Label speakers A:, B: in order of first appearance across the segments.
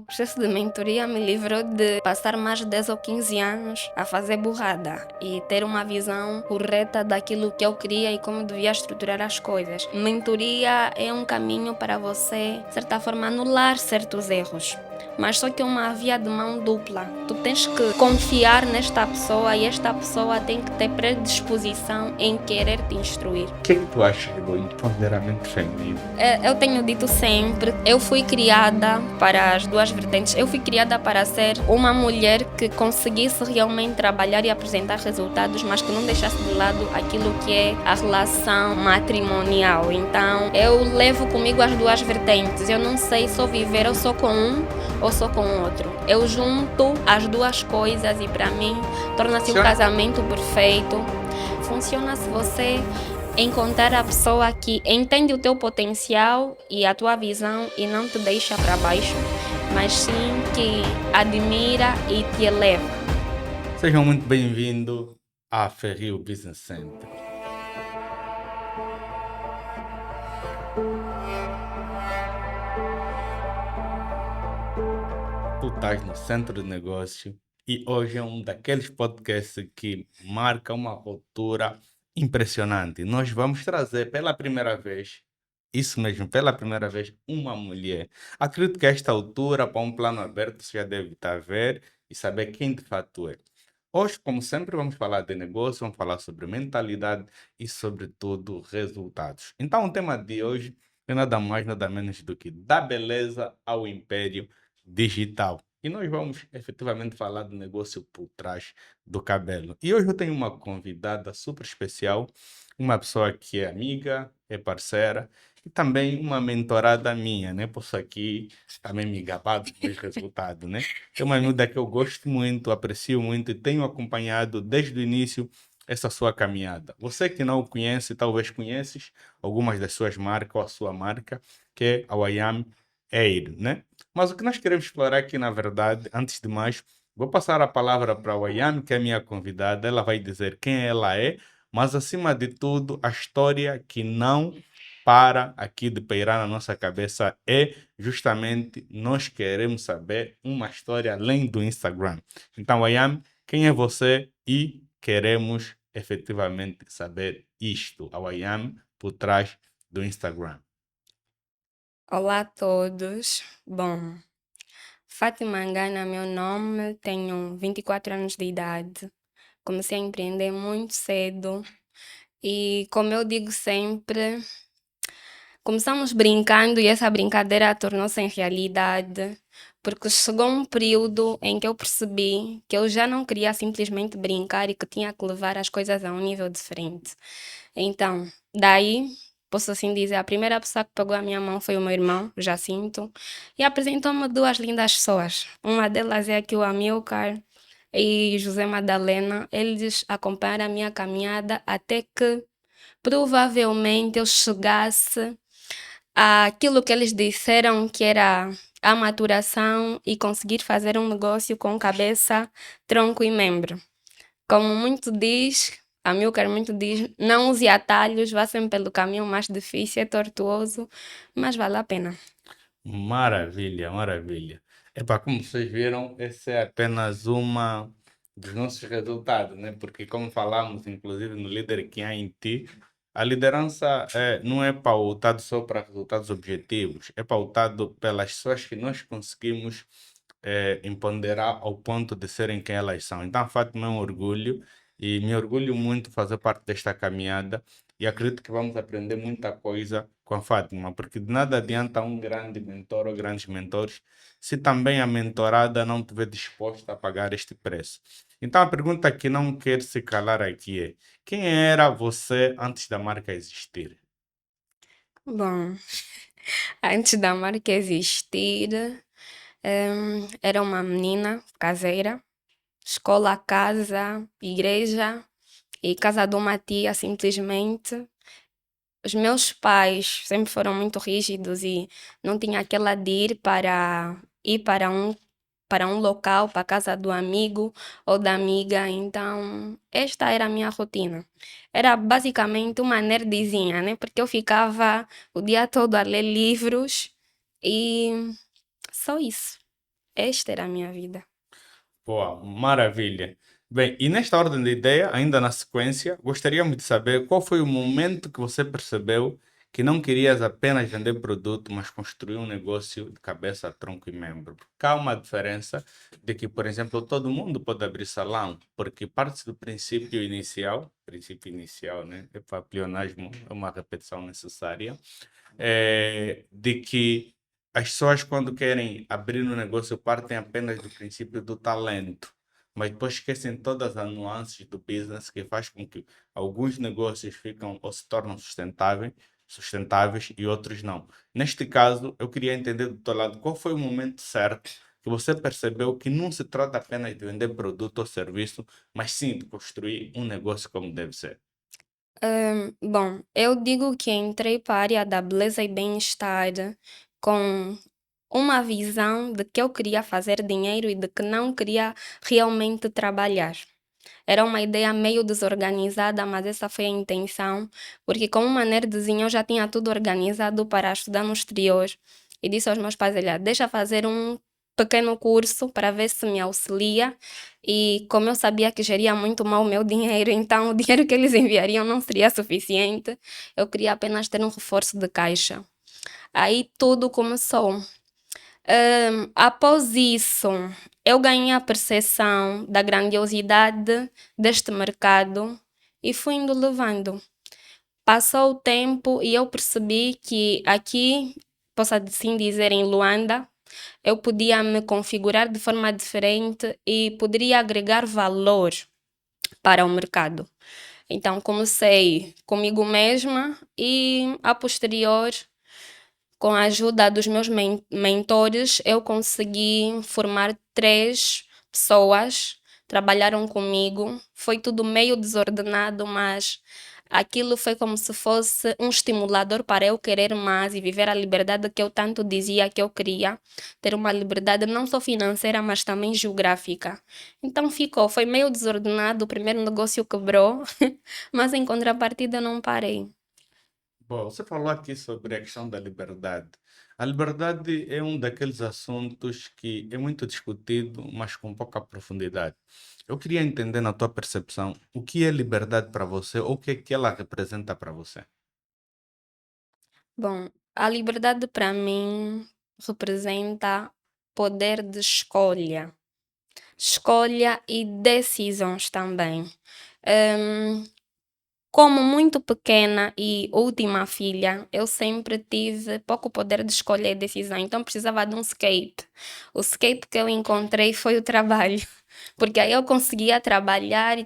A: O processo de mentoria me livrou de passar mais de 10 ou 15 anos a fazer burrada e ter uma visão correta daquilo que eu queria e como devia estruturar as coisas. Mentoria é um caminho para você, de certa forma, anular certos erros. Mas só que é uma via de mão dupla. Tu tens que confiar nesta pessoa e esta pessoa tem que ter predisposição em querer te instruir.
B: O que é que tu achas do empoderamento feminino?
A: Eu tenho dito sempre, eu fui criada para as duas vertentes. Eu fui criada para ser uma mulher que conseguisse realmente trabalhar e apresentar resultados, mas que não deixasse de lado aquilo que é a relação matrimonial. Então, eu levo comigo as duas vertentes. Eu não sei só viver ou só com um ou só com o outro. Eu junto as duas coisas e para mim torna-se um casamento perfeito. Funciona se você encontrar a pessoa que entende o teu potencial e a tua visão e não te deixa para baixo, mas sim que admira e te eleva.
B: Sejam muito bem-vindos à Ferril Business Center. Tu estás no centro de negócio e hoje é um daqueles podcasts que marca uma ruptura impressionante. Nós vamos trazer pela primeira vez, isso mesmo, pela primeira vez, uma mulher. Acredito que a esta altura, para um plano aberto, você já deve estar a ver e saber quem de fato é. Hoje, como sempre, vamos falar de negócio, vamos falar sobre mentalidade e, sobretudo, resultados. Então, o tema de hoje é nada mais, nada menos do que da beleza ao império digital. E nós vamos efetivamente falar do negócio por trás do cabelo. E hoje eu tenho uma convidada super especial, uma pessoa que é amiga, é parceira e também uma mentorada minha, né? Posso aqui também me gabar dos meus resultados, né? É uma miúda que eu gosto muito, aprecio muito e tenho acompanhado desde o início essa sua caminhada. Você que não o conhece, talvez conheces algumas das suas marcas ou a sua marca, que é a Wayam Air, né? Mas o que nós queremos explorar aqui, na verdade, antes de mais, vou passar a palavra para a Wayam, que é a minha convidada. Ela vai dizer quem ela é, mas acima de tudo, a história que não para aqui de pairar na nossa cabeça é justamente nós queremos saber uma história além do Instagram. Então, Wayam, quem é você? E queremos efetivamente saber isto, a Wayam por trás do Instagram.
A: Olá a todos. Bom, Fátima Ngana é meu nome, tenho 24 anos de idade. Comecei a empreender muito cedo e, como eu digo sempre, começamos brincando e essa brincadeira tornou-se em realidade, porque chegou um período em que eu percebi que eu já não queria simplesmente brincar e que tinha que levar as coisas a um nível diferente. Então, daí, posso assim dizer, a primeira pessoa que pegou a minha mão foi o meu irmão, Jacinto, e apresentou-me duas lindas pessoas. Uma delas é aqui o Amilcar e José Madalena. Eles acompanharam a minha caminhada até que provavelmente eu chegasse àquilo que eles disseram que era a maturação e conseguir fazer um negócio com cabeça, tronco e membro. Como muito diz, a Milcar muito diz, não use atalhos, vá sempre pelo caminho mais difícil, é tortuoso, mas vale a pena.
B: Maravilha, maravilha. Epá, como vocês viram, esse é apenas uma dos nossos resultados, né? Porque como falamos, inclusive, no Líder que há em ti, a liderança não é pautado só para resultados objetivos, é pautado pelas pessoas que nós conseguimos empoderar ao ponto de serem quem elas são. Então, a Fátima é um orgulho e me orgulho muito fazer parte desta caminhada e acredito que vamos aprender muita coisa com a Fátima, porque de nada adianta um grande mentor ou grandes mentores se também a mentorada não estiver disposta a pagar este preço. Então, a pergunta que não quer se calar aqui é: quem era você antes da marca existir?
A: Bom, antes da marca existir, era uma menina caseira, escola, casa, igreja e casa de uma tia, simplesmente. Os meus pais sempre foram muito rígidos e não tinha aquela de ir para um local, para a casa do amigo ou da amiga. Então, esta era a minha rotina. Era basicamente uma nerdzinha, né? Porque eu ficava o dia todo a ler livros e só isso. esta era a minha vida.
B: Boa, maravilha. Bem, e nesta ordem de ideia, ainda na sequência, gostaríamos de saber qual foi o momento que você percebeu que não querias apenas vender produto, mas construir um negócio de cabeça, tronco e membro. Porque há uma diferença de que, por exemplo, todo mundo pode abrir salão, porque parte do princípio inicial, né? É para pleonasmo, é uma repetição necessária, de que as pessoas, quando querem abrir um negócio, partem apenas do princípio do talento, mas depois esquecem todas as nuances do business que faz com que alguns negócios ficam ou se tornam sustentáveis e outros não. Neste caso, eu queria entender do teu lado qual foi o momento certo que você percebeu que não se trata apenas de vender produto ou serviço, mas sim de construir um negócio como deve ser.
A: Bom, eu digo que entrei para a área da beleza e bem-estar com uma visão de que eu queria fazer dinheiro e de que não queria realmente trabalhar. Era uma ideia meio desorganizada, mas essa foi a intenção, porque como uma nerdzinha eu já tinha tudo organizado para estudar no exterior e disse aos meus pais, olha, deixa fazer um pequeno curso para ver se me auxilia e como eu sabia que geria muito mal o meu dinheiro, então o dinheiro que eles enviariam não seria suficiente, eu queria apenas ter um reforço de caixa. Aí tudo começou. Após isso, eu ganhei a percepção da grandiosidade deste mercado e fui indo levando. Passou o tempo e eu percebi que aqui, posso assim dizer, em Luanda, eu podia me configurar de forma diferente e poderia agregar valor para o mercado. Então, comecei comigo mesma e, a posterior, com a ajuda dos meus mentores, eu consegui formar 3 pessoas, trabalharam comigo. Foi tudo meio desordenado, mas aquilo foi como se fosse um estimulador para eu querer mais e viver a liberdade que eu tanto dizia que eu queria. Ter uma liberdade não só financeira, mas também geográfica. Então foi meio desordenado, o primeiro negócio quebrou, mas em contrapartida eu não parei.
B: Bom, você falou aqui sobre a questão da liberdade. A liberdade é um daqueles assuntos que é muito discutido, mas com pouca profundidade. Eu queria entender, na tua percepção, o que é liberdade para você ou o que é que ela representa para você.
A: Bom, a liberdade para mim representa poder de escolha, escolha e decisões também. Hum, Como muito pequena e última filha, eu sempre tive pouco poder de escolha e decisão, então precisava de um skate. O skate que eu encontrei foi o trabalho, porque aí eu conseguia trabalhar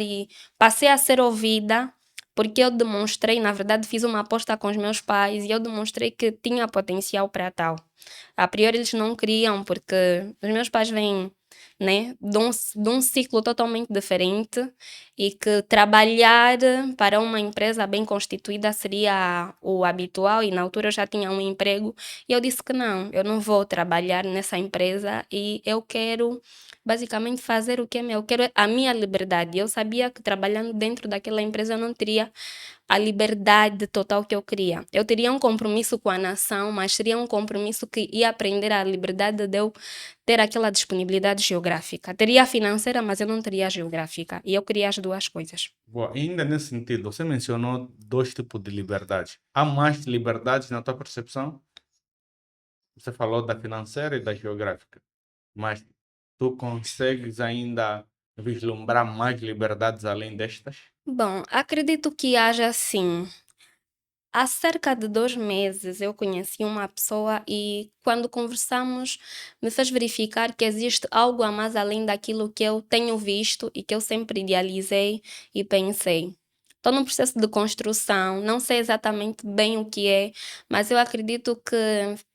A: e passei a ser ouvida, porque eu demonstrei, na verdade, fiz uma aposta com os meus pais e eu demonstrei que tinha potencial para tal. A priori eles não queriam, porque os meus pais vêm, né, de um ciclo totalmente diferente e que trabalhar para uma empresa bem constituída seria o habitual e na altura eu já tinha um emprego e eu disse que não, eu não vou trabalhar nessa empresa e eu quero basicamente fazer o que é meu, eu quero a minha liberdade. Eu sabia que trabalhando dentro daquela empresa eu não teria a liberdade total que eu queria. Eu teria um compromisso com a nação, mas seria um compromisso que ia aprender a liberdade de eu ter aquela disponibilidade geográfica. Teria a financeira, mas eu não teria a geográfica. E eu queria as duas coisas.
B: Bom, ainda nesse sentido, você mencionou dois tipos de liberdade. Há mais liberdades na tua percepção? Você falou da financeira e da geográfica, mas tu consegues ainda vislumbrar mais liberdades além destas?
A: Bom, acredito que haja sim. Há cerca de 2 meses eu conheci uma pessoa e quando conversamos me fez verificar que existe algo a mais além daquilo que eu tenho visto e que eu sempre idealizei e pensei. Estou num processo de construção, não sei exatamente bem o que é, mas eu acredito que,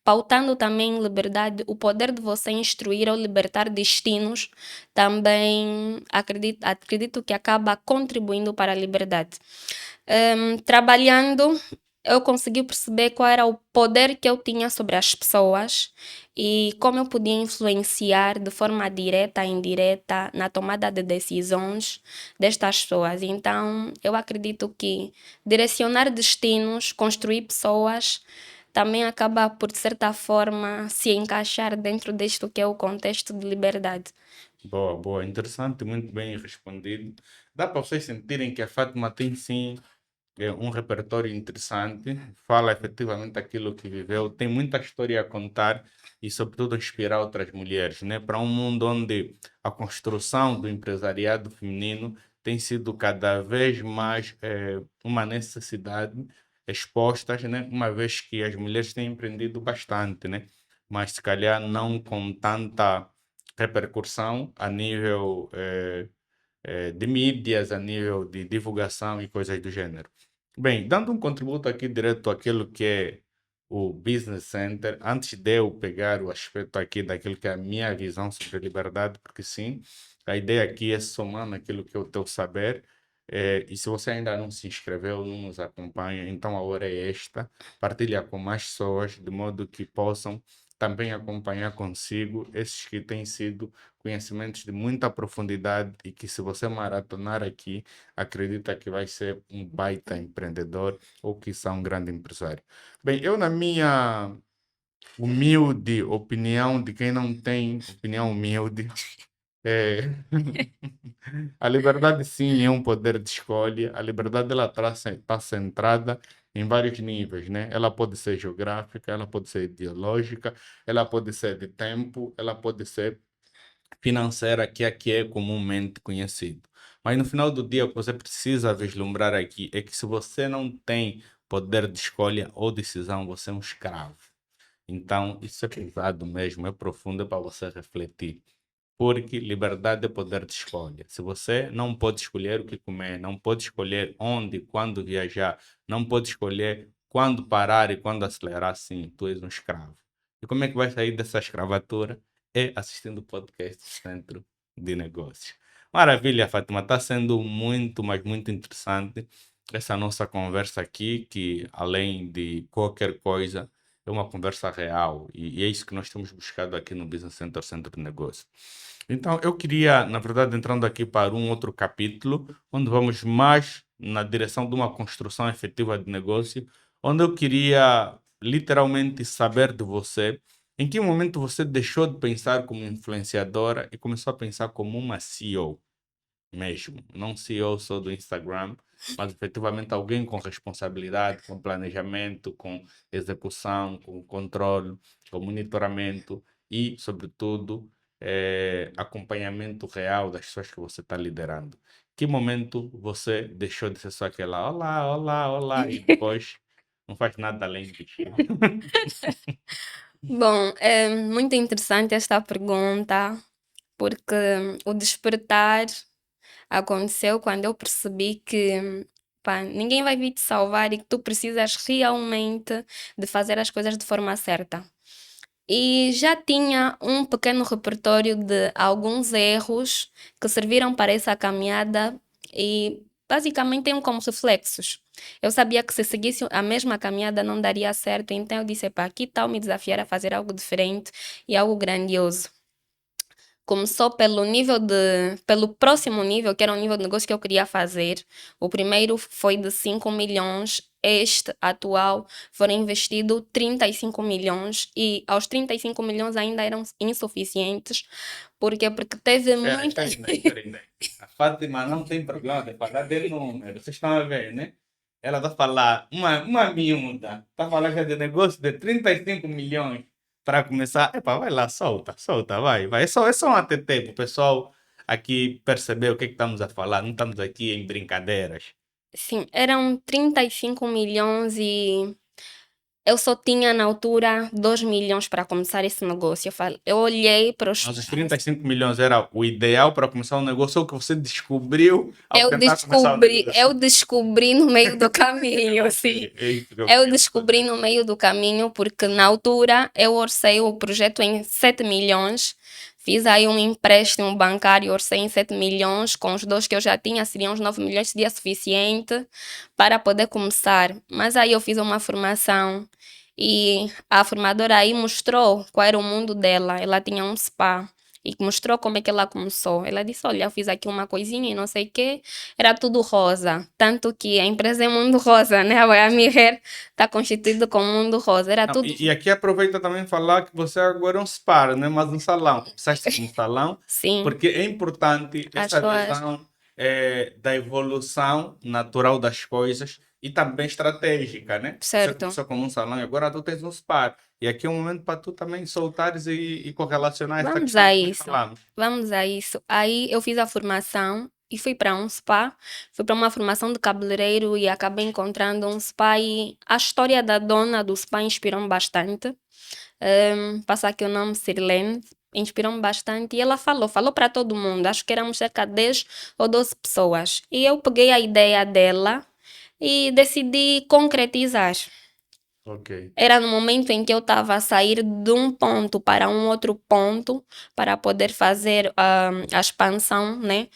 A: pautando também em liberdade, o poder de você instruir ou libertar destinos, também acredito que acaba contribuindo para a liberdade. Trabalhando, eu consegui perceber qual era o poder que eu tinha sobre as pessoas e como eu podia influenciar de forma direta e indireta na tomada de decisões destas pessoas. Então, eu acredito que direcionar destinos, construir pessoas, também acaba por, de certa forma, se encaixar dentro deste que é o contexto de liberdade.
B: Boa, boa, interessante, muito bem respondido. Dá para vocês sentirem que a Fátima tem sim um repertório interessante, fala efetivamente aquilo que viveu, tem muita história a contar e, sobretudo, inspirar outras mulheres, né? Para um mundo onde a construção do empresariado feminino tem sido cada vez mais uma necessidade expostas, né? Uma vez que as mulheres têm empreendido bastante, né? Mas se calhar não com tanta repercussão a nível de mídias, a nível de divulgação e coisas do gênero. Bem, dando um contributo aqui direto àquilo que é o Business Center, antes de eu pegar o aspecto aqui daquilo que é a minha visão sobre liberdade, porque sim, a ideia aqui é somar naquilo que é o teu saber. E se você ainda não se inscreveu, não nos acompanha, então a hora é esta. Partilha com mais pessoas, de modo que possam também acompanhar consigo esses que têm sido conhecimentos de muita profundidade e que se você maratonar aqui, acredita que vai ser um baita empreendedor ou que um grande empresário. Bem, eu na minha humilde opinião de quem não tem opinião humilde, é, a liberdade sim é um poder de escolha. A liberdade ela está centrada em vários níveis, né? Ela pode ser geográfica, ela pode ser ideológica, ela pode ser de tempo, ela pode ser financeira, que aqui é comumente conhecido. Mas no final do dia, o que você precisa vislumbrar aqui é que se você não tem poder de escolha ou decisão, você é um escravo. Então, isso é pesado mesmo, é profundo para você refletir. Porque liberdade é poder de escolha. Se você não pode escolher o que comer, não pode escolher onde, quando viajar, não pode escolher quando parar e quando acelerar, sim, tu és um escravo. E como é que vai sair dessa escravatura? É assistindo o podcast do Centro de Negócios. Maravilha, Fátima, está sendo muito, mas muito interessante essa nossa conversa aqui, que além de qualquer coisa, é uma conversa real e é isso que nós temos buscado aqui no Business Center, Centro de Negócios. Então, eu queria, na verdade, entrando aqui para um outro capítulo, onde vamos mais na direção de uma construção efetiva de negócio, onde eu queria literalmente saber de você em que momento você deixou de pensar como influenciadora e começou a pensar como uma CEO mesmo. Não CEO só do Instagram, mas efetivamente alguém com responsabilidade, com planejamento, com execução, com controle, com monitoramento e, sobretudo, acompanhamento real das pessoas que você está liderando. Que momento você deixou de ser só aquela olá, olá, olá e depois não faz nada além disso?
A: Bom, é muito interessante esta pergunta, porque o despertar aconteceu quando eu percebi que pá, ninguém vai vir te salvar e que tu precisas realmente de fazer as coisas de forma certa. E já tinha um pequeno repertório de alguns erros que serviram para essa caminhada e basicamente tem como reflexos. Eu sabia que se seguisse a mesma caminhada não daria certo, então eu disse, pá, que tal me desafiar a fazer algo diferente e algo grandioso? Começou pelo próximo nível, que era o nível de negócio que eu queria fazer. O primeiro foi de 5 milhões, este atual foram investidos 35 milhões e aos 35 milhões ainda eram insuficientes. Por quê? Porque teve muita.
B: Espera aí. A Fátima não tem problema de falar de número. Vocês estão a ver, né? Ela está a falar uma miúda. Está a falar já de negócio de 35 milhões para começar. Epa, vai lá, solta, vai, vai. É só um ATT para o pessoal aqui perceber o que é que estamos a falar. Não estamos aqui em brincadeiras.
A: Sim, eram 35 milhões e eu só tinha na altura 2 milhões para começar esse negócio. Eu olhei para os.
B: Mas os 35 milhões era o ideal para começar um negócio ou que você descobriu ao
A: Eu
B: tentar começar o
A: descobri,
B: negócio?
A: eu descobri no meio do caminho, assim.
B: É isso que eu
A: Eu
B: queria
A: descobri
B: saber.
A: no meio do caminho porque na altura eu orcei o projeto em 7 milhões. Fiz aí um empréstimo bancário, orcei em 7 milhões, com os dois que eu já tinha, seriam os 9 milhões, seria suficiente para poder começar. Mas aí eu fiz uma formação e a formadora aí mostrou qual era o mundo dela. Ela tinha um spa. e mostrou como é que ela começou. Ela disse, olha, eu fiz aqui uma coisinha e não sei o quê, era tudo rosa. Tanto que a empresa é Mundo Rosa, né? A Miami Hair está constituída com Mundo Rosa. Era
B: Não,
A: tudo,
B: e aqui aproveita também falar que você agora é um spa, não é mais um salão. Começaste como salão,
A: sim,
B: porque é importante
A: as
B: essa
A: pessoas,
B: visão da evolução natural das coisas e também estratégica, né? Você
A: certo.
B: começou como um salão e agora tu tens um spa. E aqui é um momento para tu também soltares e correlacionar essa
A: Vamos
B: questão
A: a
B: que nós
A: isso.
B: falamos.
A: Vamos a isso. Aí eu fiz a formação e fui para um spa. Fui para uma formação de cabeleireiro e acabei encontrando um spa e a história da dona do spa inspirou-me bastante. Passar aqui o nome Sirlene. Inspirou-me bastante e ela falou para todo mundo. Acho que éramos cerca de 10 ou 12 pessoas. E eu peguei a ideia dela e decidi concretizar.
B: Ok.
A: Era no momento em que eu estava a sair de um ponto para um outro ponto para poder fazer a expansão, né,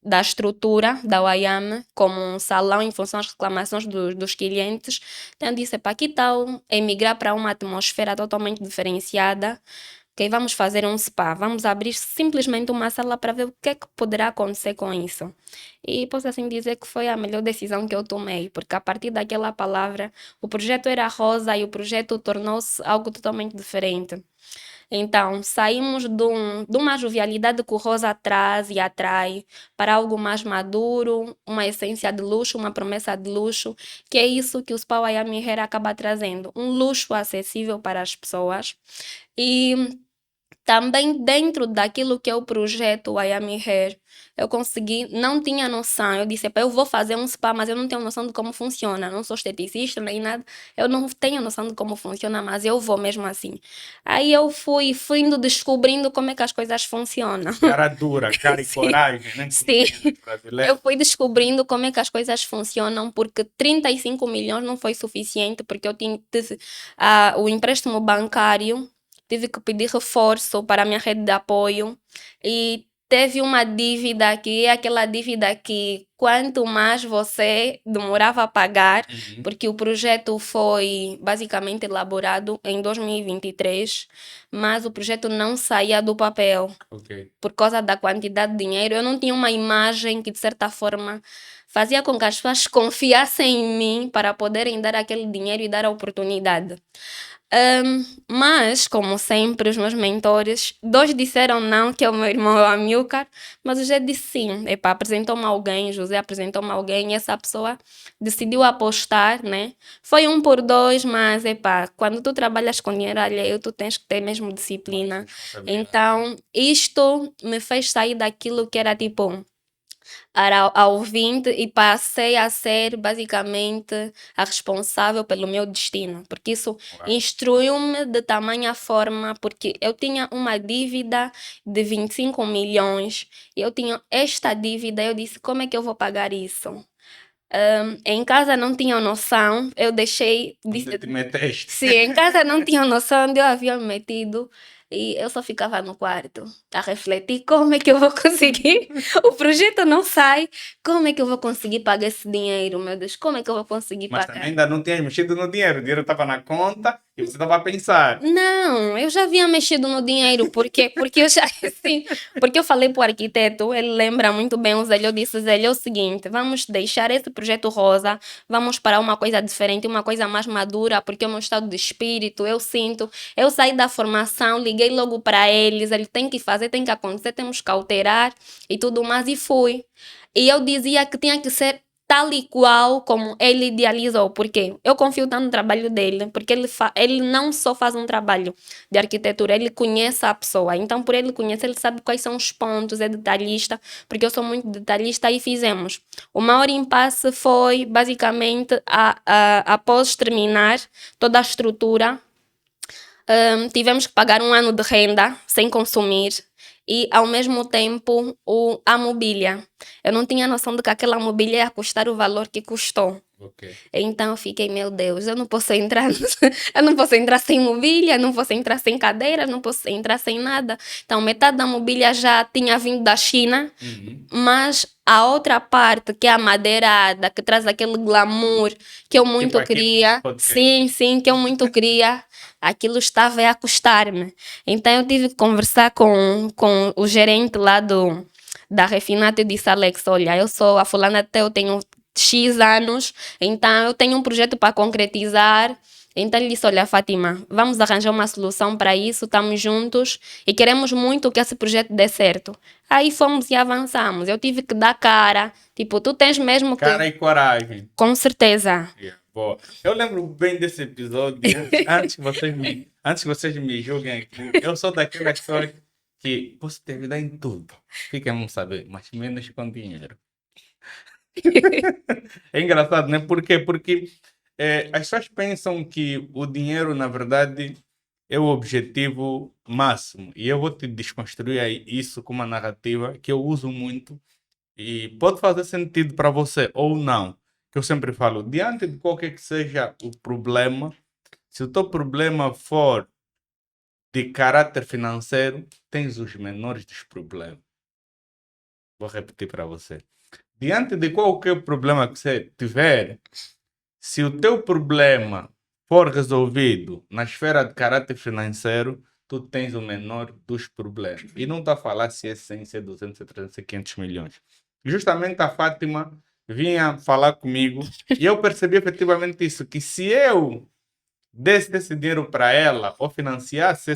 A: da estrutura da Wayame como um salão em função às reclamações dos clientes. Então eu disse, para que tal emigrar para uma atmosfera totalmente diferenciada? Ok, vamos fazer um spa, vamos abrir simplesmente uma sala para ver o que é que poderá acontecer com isso. E posso assim dizer que foi a melhor decisão que eu tomei, porque a partir daquela palavra, o projeto era rosa e o projeto tornou-se algo totalmente diferente. Então, saímos de uma jovialidade que o rosa traz e atrai para algo mais maduro, uma essência de luxo, uma promessa de luxo, que é isso que o Spa Miami Hair acaba trazendo, um luxo acessível para as pessoas. E também dentro daquilo que é o projeto Miami Hair, eu consegui, não tinha noção, eu disse, "Epá, eu vou fazer um spa, mas eu não tenho noção de como funciona, não sou esteticista nem nada, eu não tenho noção de como funciona, mas eu vou mesmo assim. Aí eu fui indo descobrindo como é que as coisas funcionam.
B: Cara dura, cara e
A: Sim,
B: coragem, né? Como
A: sim.
B: dizem os brasileiros.
A: Eu fui descobrindo como é que as coisas funcionam, porque 35 milhões não foi suficiente, porque eu tive o empréstimo bancário, tive que pedir reforço para a minha rede de apoio e teve uma dívida que é aquela dívida que quanto mais você demorava a pagar,
B: Uhum.
A: porque o projeto foi basicamente elaborado em 2023, mas o projeto não saía do papel
B: Ok.
A: por causa da quantidade de dinheiro, eu não tinha uma imagem que, de certa forma, fazia com que as pessoas confiassem em mim para poderem dar aquele dinheiro e dar a oportunidade. Mas, como sempre, os meus mentores, dois disseram não, que é o meu irmão Amilcar, mas o José disse sim. Epa, apresentou-me alguém, José apresentou-me alguém, e essa pessoa decidiu apostar, né? Foi um por dois, mas, epa, quando tu trabalhas com dinheiro alheio, tu tens que ter mesmo
B: Mais
A: disciplina.
B: responsabilidade.
A: Então, isto me fez sair daquilo que era tipo a ouvinte e passei a ser basicamente a responsável pelo meu destino, porque isso
B: Uau.
A: instruiu-me de tamanha forma, porque eu tinha uma dívida de 25 milhões e eu tinha esta dívida, eu disse, como é que eu vou pagar isso? Em casa não tinham noção, eu deixei.
B: Onde te meteste?
A: Sim, em casa não tinham noção onde eu havia me metido e eu só ficava no quarto a refletir como é que eu vou conseguir. O projeto não sai, como é que eu vou conseguir pagar esse dinheiro, meu Deus, como é que eu vou conseguir
B: Mas também
A: pagar?
B: ainda não tinhas mexido no dinheiro. O dinheiro estava na conta e você estava a pensar.
A: Não, eu já havia mexido no dinheiro, porque eu já, assim, porque eu falei para o arquiteto, ele lembra muito bem o Zélio, eu disse, Zélio, é o seguinte, vamos deixar esse projeto rosa, vamos para uma coisa diferente, uma coisa mais madura, porque é o meu estado de espírito, eu sinto, eu saí da formação, liguei logo para eles, ele tem que fazer, tem que acontecer, temos que alterar e tudo mais, e fui. E eu dizia que tinha que ser tal e qual como ele idealizou, porque eu confio tanto no trabalho dele, porque ele não só faz um trabalho de arquitetura, ele conhece a pessoa, então por ele conhecer, ele sabe quais são os pontos, é detalhista, porque eu sou muito detalhista e fizemos. O maior impasse foi basicamente após terminar toda a estrutura, tivemos que pagar um ano de renda sem consumir e, ao mesmo tempo, a mobília. Eu não tinha noção de que aquela mobília ia custar o valor que custou.
B: Ok.
A: Então eu fiquei, meu Deus, eu não posso entrar, eu não posso entrar sem mobília, não posso entrar sem cadeiras, não posso entrar sem nada. Então metade da mobília já tinha vindo da China,
B: Uhum.
A: mas a outra parte, que é a madeirada, que traz aquele glamour que eu
B: Tipo
A: muito
B: aqui no
A: queria,
B: podcast.
A: sim, que eu muito queria, aquilo estava a custar-me. Então eu tive que conversar com o gerente lá da Refinato, eu disse, Alex, olha, eu sou a fulana até eu tenho X anos, então eu tenho um projeto para concretizar. Então ele disse, olha, Fátima, vamos arranjar uma solução para isso, estamos juntos e queremos muito que esse projeto dê certo. Aí fomos e avançamos. Eu tive que dar cara, tipo, tu tens mesmo que...
B: Cara e coragem.
A: Com certeza.
B: Yeah, boa. Eu lembro bem desse episódio. Antes que vocês me julguem aqui, eu sou daquelas pessoas que posso te ajudar em tudo. Fiquem a saber, mas menos com dinheiro. É engraçado, né? Por quê? Porque as pessoas pensam que o dinheiro, na verdade, é o objetivo máximo. E eu vou te desconstruir aí isso com uma narrativa que eu uso muito e pode fazer sentido para você ou não. Que eu sempre falo, diante de qualquer que seja o problema, se o teu problema for de caráter financeiro, tens os menores dos problemas. Vou repetir para você. Diante de qualquer problema que você tiver, se o teu problema for resolvido na esfera de caráter financeiro, tu tens o menor dos problemas. E não está a falar se é 100, se é 200, se é 300, se é 500 milhões. Justamente a Fátima vinha falar comigo e eu percebi efetivamente isso, que se eu desse esse dinheiro para ela ou financiasse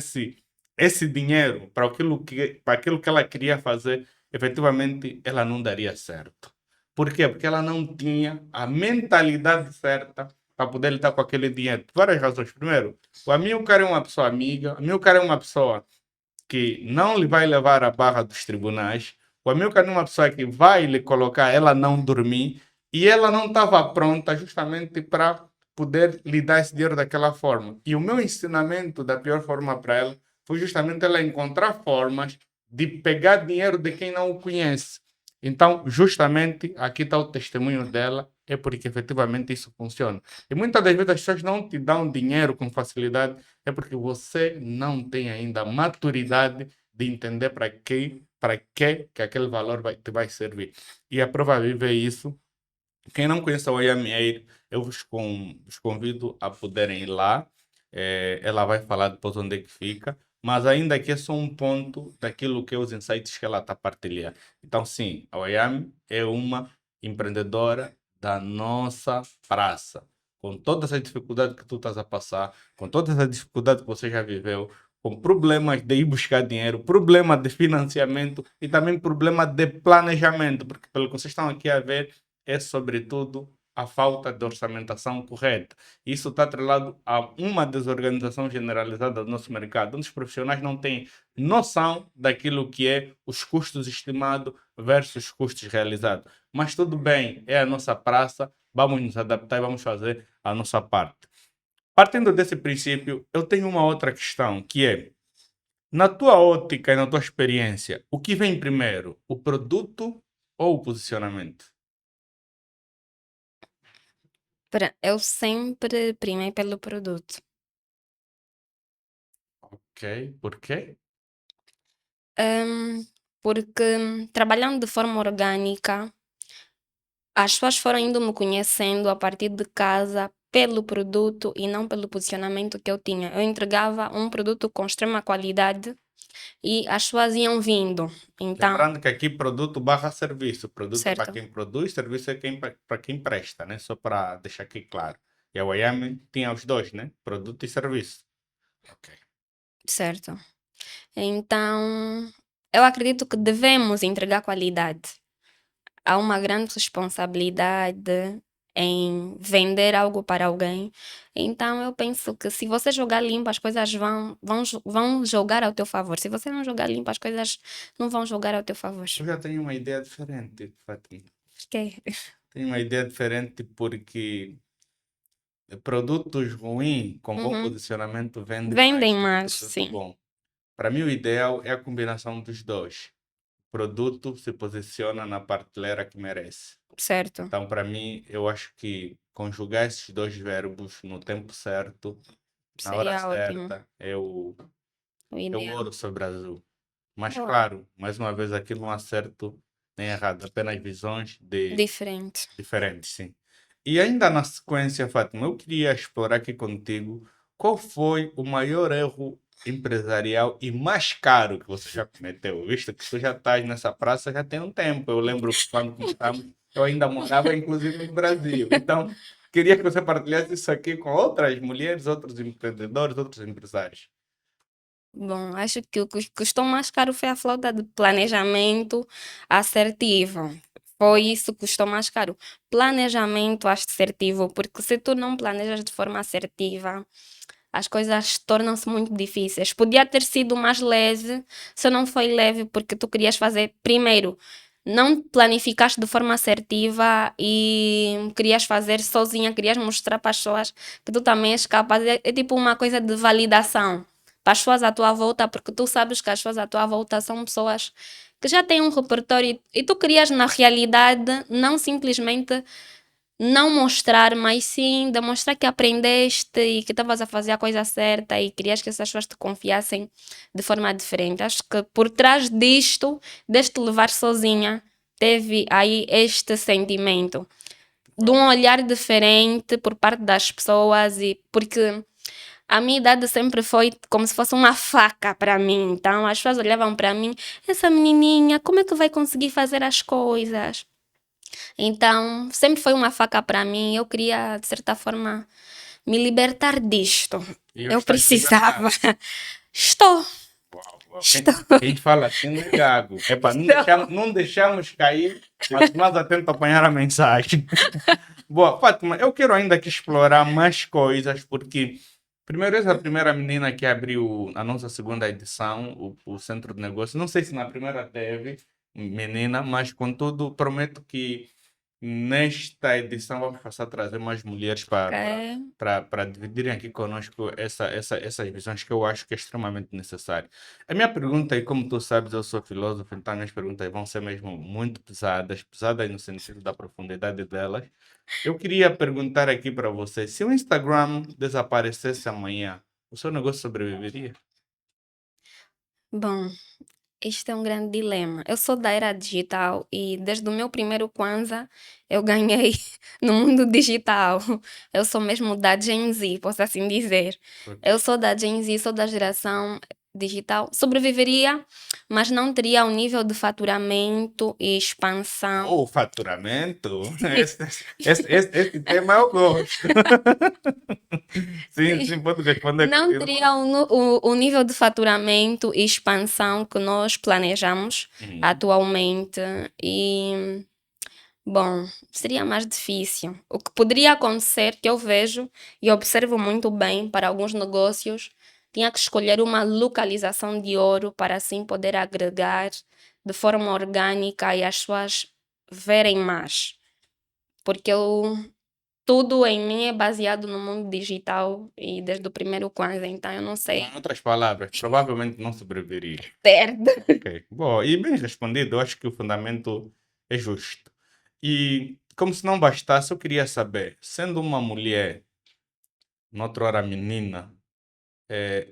B: esse dinheiro para aquilo que ela queria fazer, efetivamente ela não daria certo. Por quê? Porque ela não tinha a mentalidade certa para poder lidar com aquele dinheiro. Por várias razões. Primeiro, o Amilcar é uma pessoa amiga, o Amilcar é uma pessoa que não lhe vai levar a barra dos tribunais, o Amilcar é uma pessoa que vai lhe colocar ela não dormir, e ela não estava pronta justamente para poder lhe dar esse dinheiro daquela forma. E o meu ensinamento da pior forma para ela foi justamente ela encontrar formas de pegar dinheiro de quem não o conhece. Então, justamente, aqui está o testemunho dela, é porque efetivamente isso funciona. E muitas das vezes as pessoas não te dão dinheiro com facilidade, é porque você não tem ainda a maturidade de entender para que aquele valor te vai servir. E a prova viva é isso. Quem não conhece a Oyami Air, eu vos convido a poderem ir lá. Ela vai falar depois onde é que fica. Mas ainda aqui é só um ponto daquilo que é os insights que ela está a partilhar. Então, sim, a Oyami é uma empreendedora da nossa praça. Com toda essa dificuldade que tu estás a passar, com toda essa dificuldade que você já viveu, com problemas de ir buscar dinheiro, problema de financiamento e também problema de planejamento, porque pelo que vocês estão aqui a ver, é sobretudo a falta de orçamentação correta. Isso está atrelado a uma desorganização generalizada do nosso mercado, onde os profissionais não têm noção daquilo que é os custos estimados versus custos realizados. Mas tudo bem, é a nossa praça, vamos nos adaptar e vamos fazer a nossa parte. Partindo desse princípio, eu tenho uma outra questão, que é, na tua ótica e na tua experiência, o que vem primeiro, o produto ou o posicionamento?
A: Eu sempre primei pelo produto.
B: Ok, por quê?
A: Porque trabalhando de forma orgânica, as pessoas foram indo me conhecendo a partir de casa pelo produto e não pelo posicionamento que eu tinha. Eu entregava um produto com extrema qualidade e as pessoas iam vindo. Então,
B: Lembrando que aqui produto barra serviço. Produto é para
A: certo,
B: quem produz, serviço é para quem presta, né? Só para deixar aqui claro. E a Wyoming tinha os dois, né? Produto e serviço. Ok.
A: certo. Então, eu acredito que devemos entregar qualidade. Há uma grande responsabilidade em vender algo para alguém. Então, eu penso que se você jogar limpo, as coisas vão jogar ao teu favor. Se você não jogar limpo, as coisas não vão jogar ao teu favor.
B: Eu já tenho uma ideia diferente, Fátima.
A: Ok.
B: Tenho uma ideia diferente porque produtos ruins com bom
A: Uhum.
B: posicionamento vendem
A: Vendem
B: mais do que
A: mais,
B: produto
A: sim.
B: bom. Para mim, o ideal é a combinação dos dois. O produto se posiciona na prateleira que merece.
A: Certo.
B: Então, para mim, eu acho que conjugar esses dois verbos no tempo certo, na hora
A: Seria ótimo.
B: certa,
A: O
B: é o
A: ideal.
B: ouro sobre azul. Mas,
A: Boa.
B: claro, mais uma vez, aqui não há certo nem errado, apenas visões
A: Diferente.
B: diferentes, sim. E ainda na sequência, Fátima, eu queria explorar aqui contigo qual foi o maior erro empresarial e mais caro que você já cometeu? Visto que tu já estás nessa praça já tem um tempo. Eu lembro que quando começamos, eu ainda morava inclusive no Brasil. Então, queria que você partilhasse isso aqui com outras mulheres, outros empreendedores, outros empresários.
A: Bom, acho que o que custou mais caro foi a falta de planejamento assertivo. Foi isso que custou mais caro. Planejamento assertivo, porque se tu não planejas de forma assertiva, as coisas tornam-se muito difíceis. Podia ter sido mais leve, se não foi leve porque tu querias fazer primeiro. Não planificaste de forma assertiva e querias fazer sozinha, querias mostrar para as pessoas que tu também és capaz. É tipo uma coisa de validação para as pessoas à tua volta, porque tu sabes que as pessoas à tua volta são pessoas que já têm um repertório e tu querias, na realidade, não simplesmente não mostrar, mas sim demonstrar que aprendeste e que estavas a fazer a coisa certa e querias que essas pessoas te confiassem de forma diferente. Acho que por trás disto, deste levar sozinha, teve aí este sentimento de um olhar diferente por parte das pessoas e porque a minha idade sempre foi como se fosse uma faca para mim. Então as pessoas olhavam para mim, essa menininha, como é que vai conseguir fazer as coisas? Então sempre foi uma faca para mim. Eu queria, de certa forma, me libertar disto.
B: E hoje
A: Eu
B: estás
A: precisava.
B: libertado.
A: Estou,
B: Uau, uau.
A: estou,
B: Quem fala assim não é gago. Epa,
A: estou.
B: não deixamos cair, mas mais atento a apanhar a mensagem. Boa, Fátima, eu quero ainda aqui explorar mais coisas, porque primeiro és a primeira menina que abriu a nossa segunda edição, o Centro de Negócios. Não sei se na primeira teve menina, mas contudo prometo que nesta edição vamos passar a trazer mais mulheres
A: Ok.
B: para dividirem aqui conosco essas visões que eu acho que é extremamente necessário. A minha pergunta, e como tu sabes, eu sou filósofo, então minhas perguntas vão ser mesmo muito pesadas, pesadas no sentido da profundidade delas. Eu queria perguntar aqui para você, se o Instagram desaparecesse amanhã, o seu negócio sobreviveria?
A: Bom, este é um grande dilema. Eu sou da era digital e desde o meu primeiro Kwanzaa eu ganhei no mundo digital. Eu sou mesmo da Gen Z, posso assim dizer. Eu
B: Ok.
A: sou da Gen Z, sou da geração digital. Sobreviveria, mas não teria o nível de faturamento e expansão.
B: O faturamento? Esse tema eu gosto. Sim,
A: Sim.
B: sim, pode responder com
A: Não
B: isso.
A: teria o nível de faturamento e expansão que nós planejamos
B: Uhum.
A: atualmente. E bom, seria mais difícil. O que poderia acontecer, que eu vejo e observo muito bem para alguns negócios, tinha que escolher uma localização de ouro para assim poder agregar de forma orgânica e as pessoas verem mais. Porque tudo em mim é baseado no mundo digital e desde o primeiro Kwanzaa, então eu não sei.
B: Em outras palavras, provavelmente não sobreviveria.
A: Certo.
B: Ok, bom, e bem respondido, eu acho que o fundamento é justo. E como se não bastasse, eu queria saber, sendo uma mulher, noutra hora menina,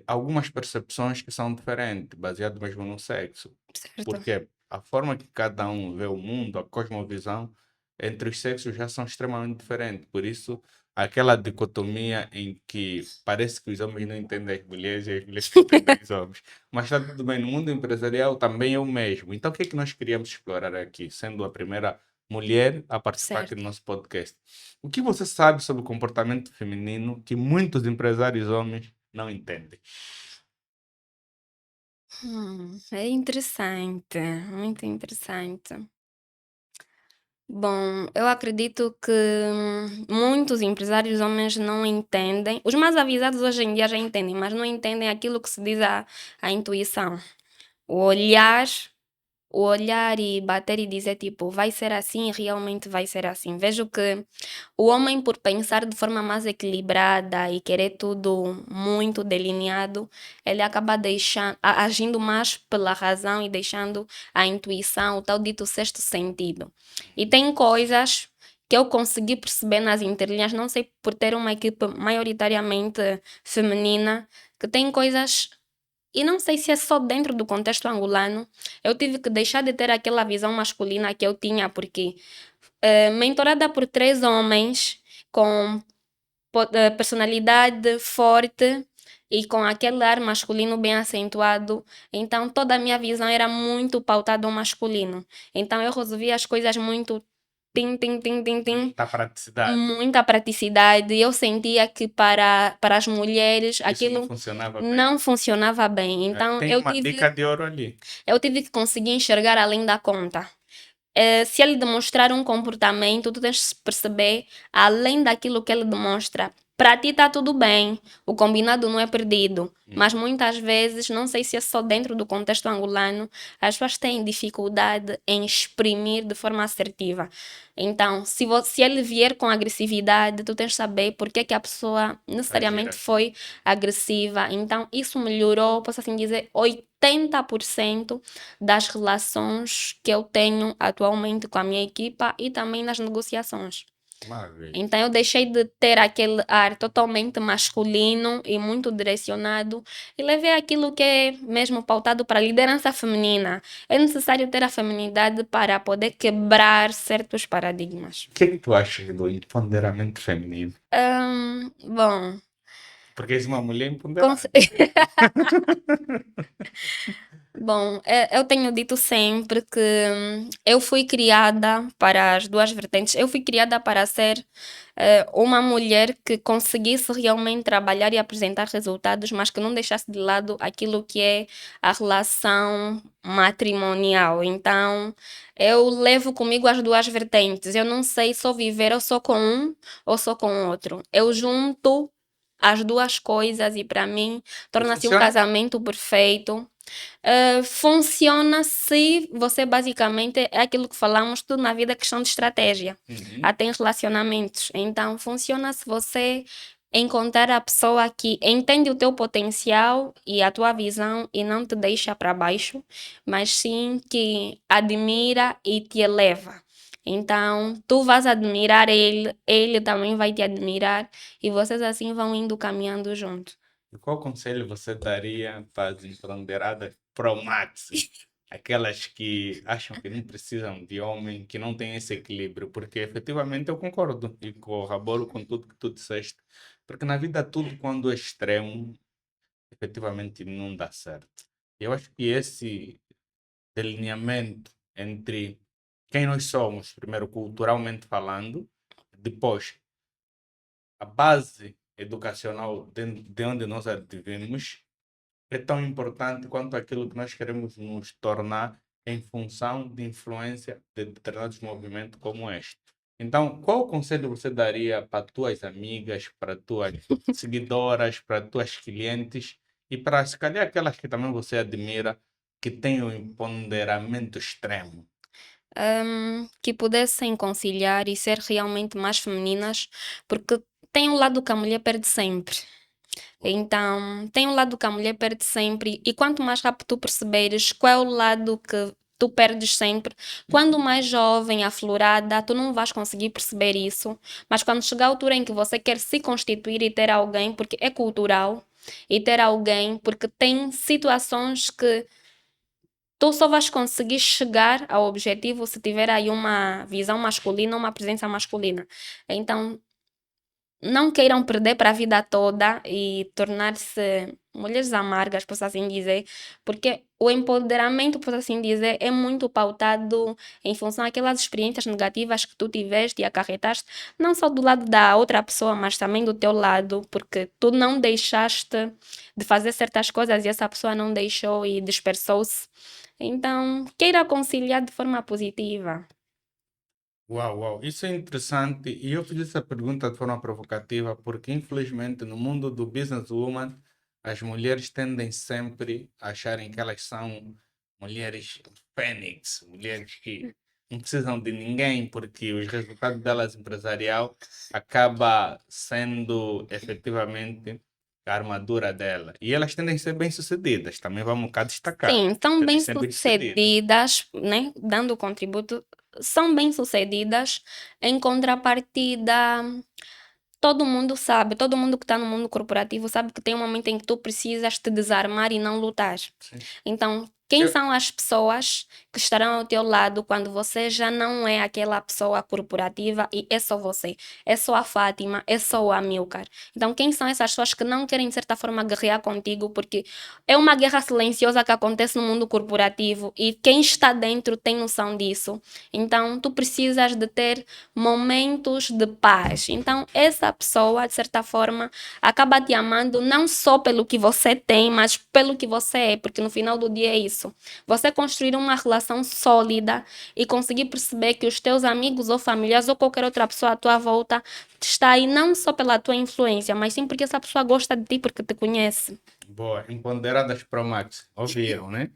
B: algumas percepções que são diferentes, baseado mesmo no sexo.
A: Certo.
B: Porque a forma que cada um vê o mundo, a cosmovisão entre os sexos já são extremamente diferentes. Por isso, aquela dicotomia em que parece que os homens não entendem as mulheres e as mulheres não entendem os homens. Mas está tudo bem, no mundo empresarial também é o mesmo. Então, o que é que nós queríamos explorar aqui, sendo a primeira mulher a participar aqui do
A: Certo.
B: nosso podcast? O que você sabe sobre o comportamento feminino que muitos empresários homens não entendem?
A: É interessante, muito interessante. Bom, eu acredito que muitos empresários homens não entendem. Os mais avisados hoje em dia já entendem, mas não entendem aquilo que se diz a intuição. O olhar o olhar e bater e dizer tipo, vai ser assim, realmente vai ser assim. Vejo que o homem, por pensar de forma mais equilibrada e querer tudo muito delineado, ele acaba deixando, agindo mais pela razão e deixando a intuição, o tal dito sexto sentido. E tem coisas que eu consegui perceber nas entrelinhas, não sei por ter uma equipe maioritariamente feminina, que tem coisas e não sei se é só dentro do contexto angolano, eu tive que deixar de ter aquela visão masculina que eu tinha, porque mentorada por três homens com personalidade forte e com aquele ar masculino bem acentuado. Então, toda a minha visão era muito pautada ao masculino. Então, eu resolvia as coisas muito tim, tim, tim, tim, tim,
B: Da praticidade.
A: muita praticidade. Eu sentia que para as mulheres
B: Isso não
A: aquilo
B: funcionava bem.
A: não funcionava bem. Então,
B: Tem uma dica de ouro ali.
A: eu tive que conseguir enxergar além da conta. Se ele demonstrar um comportamento, tu tens de perceber, além daquilo que ele demonstra, para ti está tudo bem, o combinado não é perdido. Mas muitas vezes, não sei se é só dentro do contexto angolano, as pessoas têm dificuldade em exprimir de forma assertiva. Então, se ele vier com agressividade, tu tens de saber porque é que a pessoa necessariamente
B: Agir.
A: foi agressiva. Então, isso melhorou, posso assim dizer, 80% das relações que eu tenho atualmente com a minha equipa e também nas negociações.
B: Maravilha.
A: Então eu deixei de ter aquele ar totalmente masculino e muito direcionado e levei aquilo que é mesmo pautado para a liderança feminina. É necessário ter a feminidade para poder quebrar certos paradigmas.
B: O que é que tu achas do empoderamento feminino?
A: Bom,
B: Porque és uma mulher
A: com
B: empoderada.
A: Bom, eu tenho dito sempre que eu fui criada para as duas vertentes. Eu fui criada para ser uma mulher que conseguisse realmente trabalhar e apresentar resultados, mas que não deixasse de lado aquilo que é a relação matrimonial. Então, eu levo comigo as duas vertentes. Eu não sei só viver ou só com um ou só com o outro. Eu junto as duas coisas e para mim torna-se um
B: Funciona?
A: casamento perfeito. Funciona se você basicamente é aquilo que falamos, tudo na vida é questão de estratégia, até em relacionamentos. Então, funciona se você encontrar a pessoa que entende o teu potencial e a tua visão e não te deixa para baixo, mas sim que admira e te eleva. Então, tu vais admirar ele, ele também vai te admirar e vocês assim vão indo caminhando juntos.
B: E qual conselho você daria para as empoderadas pro máximo? Aquelas que acham que não precisam de homem, que não têm esse equilíbrio, porque efetivamente eu concordo e corroboro com tudo que tu disseste, porque na vida tudo quando é extremo, efetivamente não dá certo. Eu acho que esse delineamento entre quem nós somos, primeiro culturalmente falando, depois a base educacional de onde nós advimos, é tão importante quanto aquilo que nós queremos nos tornar em função de influência de determinados movimentos como este. Então, qual conselho você daria para tuas amigas, para tuas seguidoras, para tuas clientes e para, se calhar, aquelas que também você admira, que têm um empoderamento extremo?
A: Que pudessem conciliar e ser realmente mais femininas, porque tem um lado que a mulher perde sempre. Então, tem um lado que a mulher perde sempre, e quanto mais rápido tu perceberes qual é o lado que tu perdes sempre, quando mais jovem, aflorada, tu não vais conseguir perceber isso, mas quando chegar a altura em que você quer se constituir e ter alguém, porque é cultural, e ter alguém, porque tem situações que tu só vais conseguir chegar ao objetivo se tiver aí uma visão masculina, uma presença masculina. Então, não queiram perder para a vida toda e tornar-se mulheres amargas, posso assim dizer, porque o empoderamento, posso assim dizer, é muito pautado em função daquelas experiências negativas que tu tiveste e acarretaste, não só do lado da outra pessoa, mas também do teu lado, porque tu não deixaste de fazer certas coisas e essa pessoa não deixou e dispersou-se. Então, queira conciliar de forma positiva.
B: Uau, uau, isso é interessante. E eu fiz essa pergunta de forma provocativa porque, infelizmente, no mundo do businesswoman, as mulheres tendem sempre a acharem que elas são mulheres fênix, mulheres que não precisam de ninguém porque os resultados delas empresarial acaba sendo efetivamente a armadura dela. E elas tendem a ser bem-sucedidas, também vamos cá destacar.
A: Sim, são
B: Tendem a ser bem-sucedidas.
A: bem-sucedidas, né, dando contributo, são bem-sucedidas. Em contrapartida, todo mundo sabe, todo mundo que está no mundo corporativo sabe que tem um momento em que tu precisas te desarmar e não lutar.
B: Sim.
A: Então, Quem
B: Eu-
A: são as pessoas que estarão ao teu lado quando você já não é aquela pessoa corporativa e é só você? É só a Fátima, é só o Amilcar. Então, quem são essas pessoas que não querem, de certa forma, guerrear contigo? Porque é uma guerra silenciosa que acontece no mundo corporativo e quem está dentro tem noção disso. Então, tu precisas de ter momentos de paz. Então, essa pessoa, de certa forma, acaba te amando não só pelo que você tem, mas pelo que você é, porque no final do dia é isso. Você construir uma relação sólida e conseguir perceber que os teus amigos ou familiares ou qualquer outra pessoa à tua volta está aí não só pela tua influência, mas sim porque essa pessoa gosta de ti, porque te conhece.
B: Boa, empoderadas Pro Max, ouviram, né?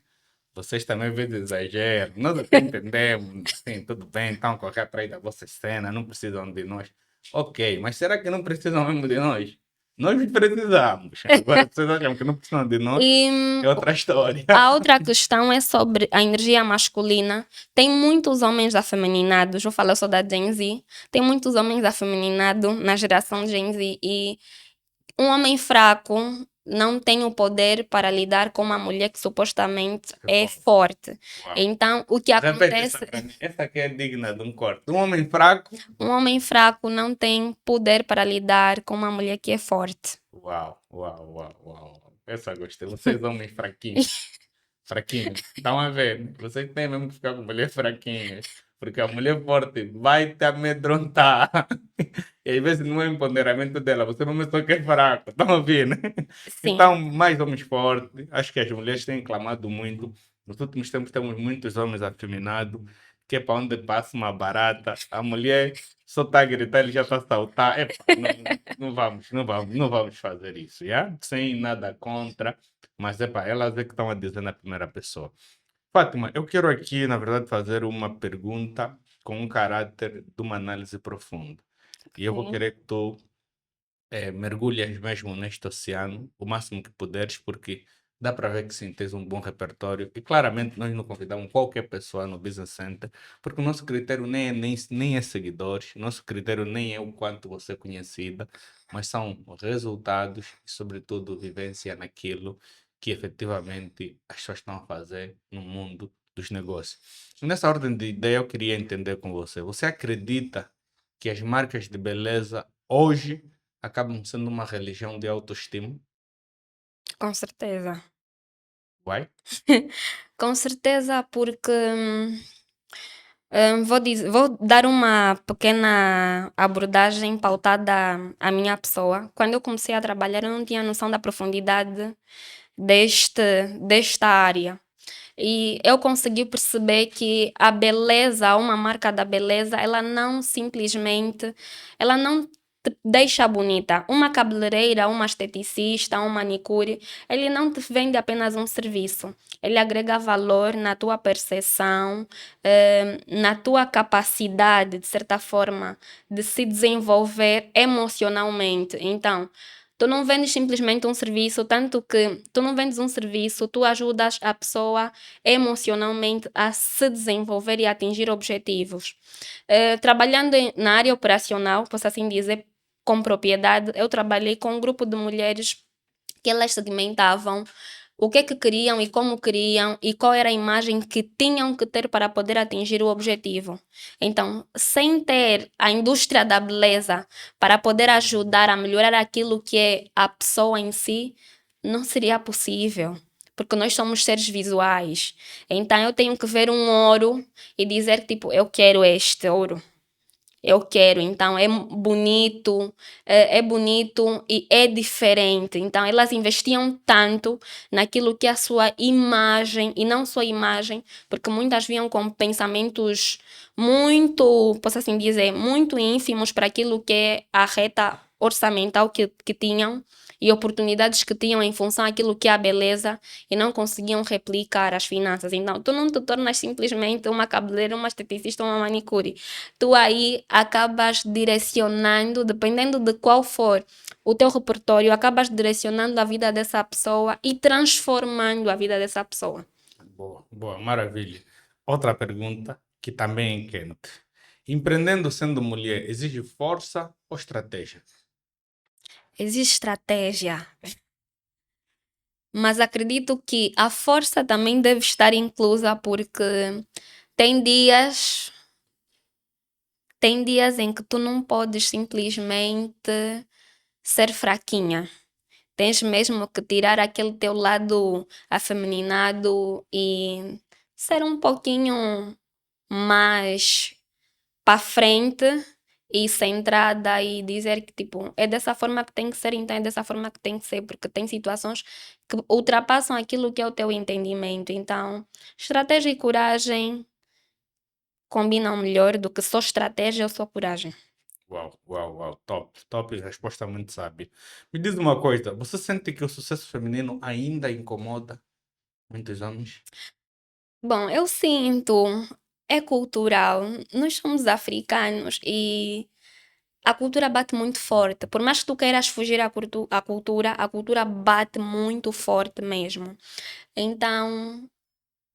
B: Vocês também veem exagero. Nós até entendemos, sim, tudo bem, então correr atrás da vossa cena, não precisam de nós. Ok, mas será que não precisam mesmo de nós? Nós precisamos. Agora, vocês acham que não precisam de nós?
A: E
B: É outra história.
A: a outra questão é sobre a energia masculina. Tem muitos homens afeminados, vou falar só da Gen Z, tem muitos homens afeminados na geração Gen Z e um homem fraco não tem o poder para lidar com uma mulher que supostamente é forte.
B: Uau.
A: Então, o que
B: Repete essa
A: acontece,
B: para mim. Essa aqui é digna de um corte. Um homem fraco.
A: um homem fraco não tem poder para lidar com uma mulher que é forte.
B: Uau, uau, uau, uau. Essa gostei. Vocês homens fraquinhos. Fraquinhos. Estão a ver? Vocês têm mesmo que ficar com mulher fraquinha. Porque a mulher forte vai te amedrontar. E às vezes não é o empoderamento dela, você mesmo só quer fraco. Estão a ver, né?
A: Sim,
B: Então, mais homens fortes. Acho que as mulheres têm clamado muito. Nos últimos tempos temos muitos homens afeminados. Que é para onde passa uma barata. A mulher só está a gritar, ele já está a saltar. Epá, não vamos fazer isso, já? Sem nada contra. Mas, epá, elas é que estão a dizer na primeira pessoa. Fátima, eu quero aqui, na verdade, fazer uma pergunta com um caráter de uma análise profunda. E eu vou
A: sim,
B: querer que tu mergulhas mesmo neste oceano o máximo que puderes, porque dá para ver que sim, tens um bom repertório. E claramente nós não convidamos qualquer pessoa no Business Center, porque o nosso critério nem é seguidores, nosso critério nem é o quanto você é conhecida, mas são resultados e, sobretudo, vivência naquilo que efetivamente as pessoas estão a fazer no mundo dos negócios. Nessa ordem de ideia, eu queria entender com você. Você acredita que as marcas de beleza hoje acabam sendo uma religião de autoestima?
A: com certeza.
B: Why?
A: Com certeza, porque vou dar uma pequena abordagem pautada à minha pessoa. Quando eu comecei a trabalhar, eu não tinha noção da profundidade deste, desta área. E eu consegui perceber que a beleza, uma marca da beleza, ela não te deixa bonita. Uma cabeleireira, uma esteticista, um manicure, ele não te vende apenas um serviço. Ele agrega valor na tua percepção, na tua capacidade, de certa forma, de se desenvolver emocionalmente. Então, tu não vendes simplesmente um serviço, tanto que tu não vendes um serviço, tu ajudas a pessoa emocionalmente a se desenvolver e a atingir objetivos. Trabalhando na área operacional, posso assim dizer, com propriedade, eu trabalhei com um grupo de mulheres que elas segmentavam o que queriam e como queriam e qual era a imagem que tinham que ter para poder atingir o objetivo. Então, sem ter a indústria da beleza para poder ajudar a melhorar aquilo que é a pessoa em si, não seria possível. Porque nós somos seres visuais. Então eu tenho que ver um ouro e dizer, tipo, eu quero este ouro. Eu quero, então é bonito e é diferente. Então elas investiam tanto naquilo que é a sua imagem e não só imagem, porque muitas vinham com pensamentos muito, posso assim dizer, muito ínfimos para aquilo que é a reta orçamental que tinham e oportunidades que tinham em função daquilo que é a beleza e não conseguiam replicar as finanças. Então, tu não te tornas simplesmente uma cabeleireira, uma esteticista, uma manicure. Tu aí acabas direcionando, dependendo de qual for o teu repertório, acabas direcionando a vida dessa pessoa e transformando a vida dessa pessoa.
B: Boa, boa, maravilha. Outra pergunta que também é quente. Empreendendo sendo mulher, exige força ou estratégia?
A: Existe estratégia. Mas acredito que a força também deve estar inclusa porque tem dias, tem dias em que tu não podes simplesmente ser fraquinha. Tens mesmo que tirar aquele teu lado afeminado e ser um pouquinho mais para frente e centrada e dizer que tipo, é dessa forma que tem que ser, então é dessa forma que tem que ser, porque tem situações que ultrapassam aquilo que é o teu entendimento. Então, estratégia e coragem combinam melhor do que só estratégia ou só coragem.
B: Uau, uau, uau, top, top, resposta muito sábia. Me diz uma coisa, você sente que o sucesso feminino ainda incomoda muitos homens?
A: Bom, eu sinto, é cultural. Nós somos africanos e a cultura bate muito forte. Por mais que tu queiras fugir à cultura bate muito forte mesmo. Então,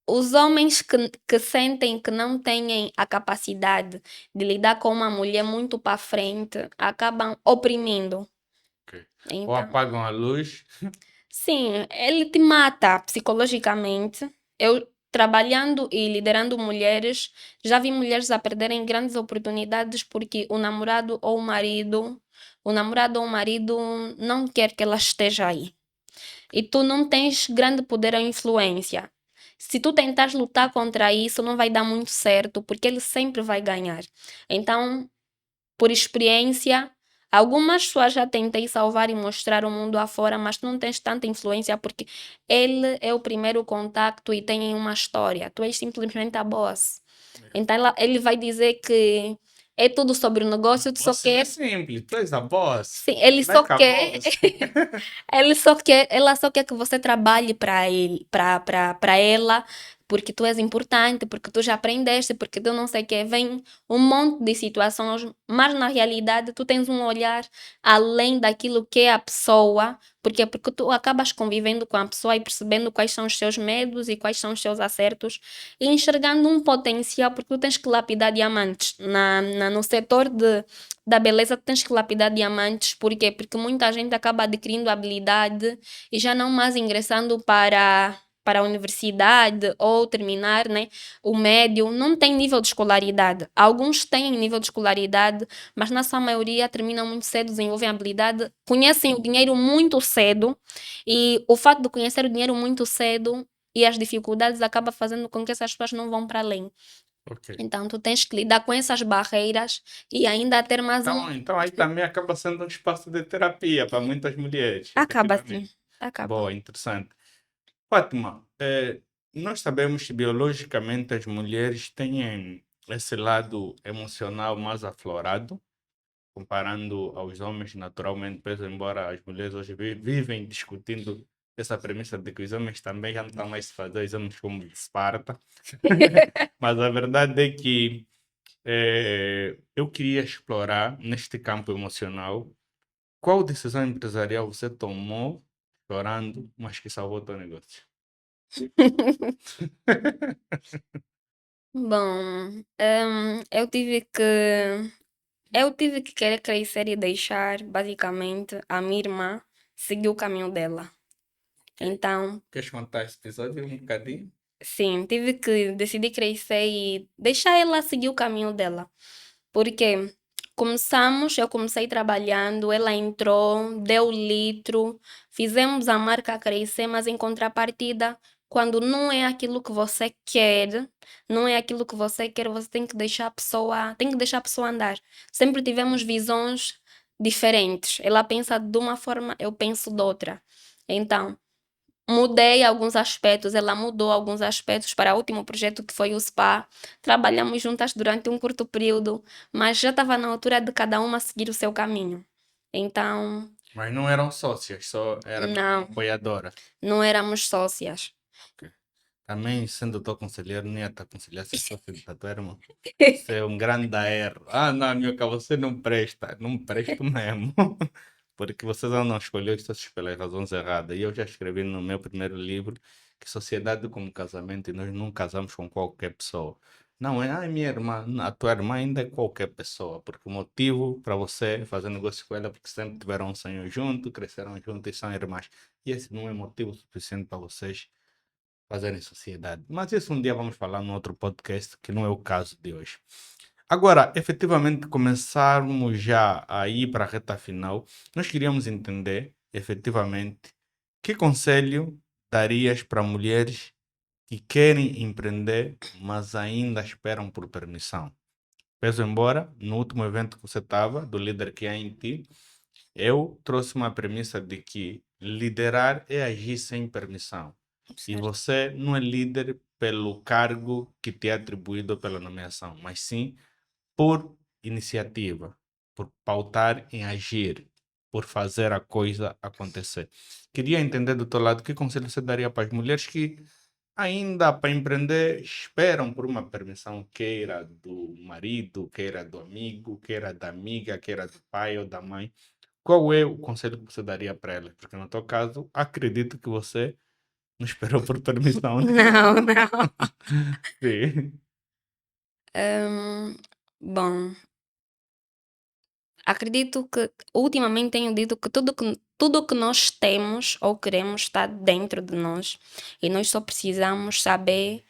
A: os homens que sentem que não têm a capacidade de lidar com uma mulher muito para frente acabam oprimindo.
B: Ok. Ou
A: Então,
B: apagam a luz?
A: sim, ele te mata psicologicamente. Eu, trabalhando e liderando mulheres, já vi mulheres a perderem grandes oportunidades porque o namorado ou o marido não quer que ela esteja aí. E tu não tens grande poder ou influência. Se tu tentares lutar contra isso, não vai dar muito certo, porque ele sempre vai ganhar. Então, por experiência, algumas pessoas já tentei salvar e mostrar o mundo afora, mas tu não tens tanta influência porque ele é o primeiro contacto e tem uma história. Tu és simplesmente a boss. Então ele vai dizer que é tudo sobre o negócio, tu só
B: Você é
A: quer.
B: simples, tu és a boss.
A: Sim, ele
B: Não é
A: só
B: que a
A: quer.
B: boss.
A: Ela só quer que você trabalhe para ele, para ela, porque tu és importante, porque tu já aprendeste, porque tu não sei o quê. Vem um monte de situações, mas na realidade tu tens um olhar além daquilo que é a pessoa, porque tu acabas convivendo com a pessoa e percebendo quais são os seus medos e quais são os seus acertos e enxergando um potencial, porque tu tens que lapidar diamantes no setor da beleza, tu tens que lapidar diamantes, por quê? Porque muita gente acaba adquirindo habilidade e já não mais ingressando para a universidade ou terminar, né, o médio, não tem nível de escolaridade. Alguns têm nível de escolaridade, mas na sua maioria terminam muito cedo, desenvolvem habilidade, conhecem o dinheiro muito cedo e o fato de conhecer o dinheiro muito cedo e as dificuldades acaba fazendo com que essas pessoas não vão para além.
B: Ok.
A: Então, tu tens que lidar com essas barreiras e ainda ter mais um.
B: Então aí também acaba sendo um espaço de terapia para muitas mulheres,
A: Acaba sim,
B: efetivamente.
A: acaba.
B: Boa, interessante. Fátima, nós sabemos que biologicamente as mulheres têm esse lado emocional mais aflorado, comparando aos homens naturalmente, pois embora as mulheres hoje vivem discutindo essa premissa de que os homens também já não estão mais a fazer exames como de Esparta, mas a verdade é que eu queria explorar neste campo emocional qual decisão empresarial você tomou chorando, mas que salvou o teu negócio.
A: Bom, eu tive que querer crescer e deixar, basicamente, a minha irmã seguir o caminho dela.
B: Ok.
A: Então,
B: Queres contar esse episódio um bocadinho?
A: sim, tive que decidir crescer e deixar ela seguir o caminho dela. Porque eu comecei trabalhando, ela entrou, deu litro, fizemos a marca crescer, mas em contrapartida, quando não é aquilo que você quer, não é aquilo que você quer, você tem que deixar a pessoa andar. Sempre tivemos visões diferentes. Ela pensa de uma forma, eu penso de outra. Então, mudei alguns aspectos, ela mudou alguns aspectos para o último projeto que foi o spa. Trabalhamos juntas durante um curto período, mas já estava na altura de cada uma seguir o seu caminho. Então,
B: Mas não eram sócias, só era mesmo
A: não,
B: apoiadora.
A: não éramos sócias.
B: Ok. Também, sendo teu conselheiro, nem ia te aconselhar a ser sócio da tua irmã. Isso é um grande erro. Ah, não, Nhoca, você não presta. Não presto mesmo. Porque você já não escolheu isso pelas razões erradas. E eu já escrevi no meu primeiro livro que sociedade como casamento, e nós não casamos com qualquer pessoa. Não é, minha irmã. Não, a tua irmã ainda é qualquer pessoa, porque o motivo para você fazer negócio com ela é porque sempre tiveram um sonho junto, cresceram juntos e são irmãs. E esse não é motivo suficiente para vocês fazerem sociedade. Mas isso um dia vamos falar num outro podcast, que não é o caso de hoje. Agora, efetivamente, começarmos já a ir para a reta final, nós queríamos entender, efetivamente, que conselho darias para mulheres que querem empreender, mas ainda esperam por permissão. Peso embora, no último evento que você estava, do líder que há em ti, eu trouxe uma premissa de que liderar é agir sem permissão. E
A: Certo.
B: você não é líder pelo cargo que te é atribuído pela nomeação, mas sim por iniciativa, por pautar em agir, por fazer a coisa acontecer. Queria entender do teu lado que conselho você daria para as mulheres que ainda para empreender esperam por uma permissão, queira do marido, queira do amigo, queira da amiga, queira do pai ou da mãe. Qual é o conselho que você daria para elas? Porque no teu caso, acredito que você não esperou por permissão, né?
A: Não, não.
B: Sim.
A: Bom, acredito que ultimamente tenho dito que tudo que nós temos ou queremos está dentro de nós e nós só precisamos saber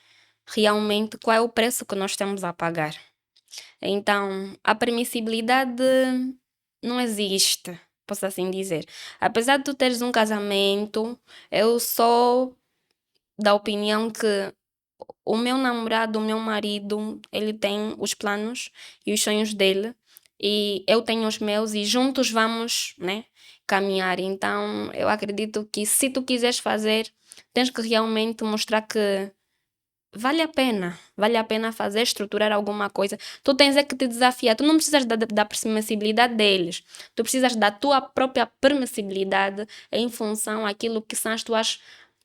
A: realmente qual é o preço que nós temos a pagar. Então, a permissibilidade não existe, posso assim dizer. Apesar de tu teres um casamento, eu sou da opinião que o meu namorado, o meu marido, ele tem os planos e os sonhos dele e eu tenho os meus e juntos vamos, né, caminhar. Então, eu acredito que se tu quiseres fazer, tens que realmente mostrar que vale a pena fazer, estruturar alguma coisa. Tu tens é que te desafiar. Tu não precisas da permissibilidade deles. Tu precisas da tua própria permissibilidade em função àquilo que são as tuas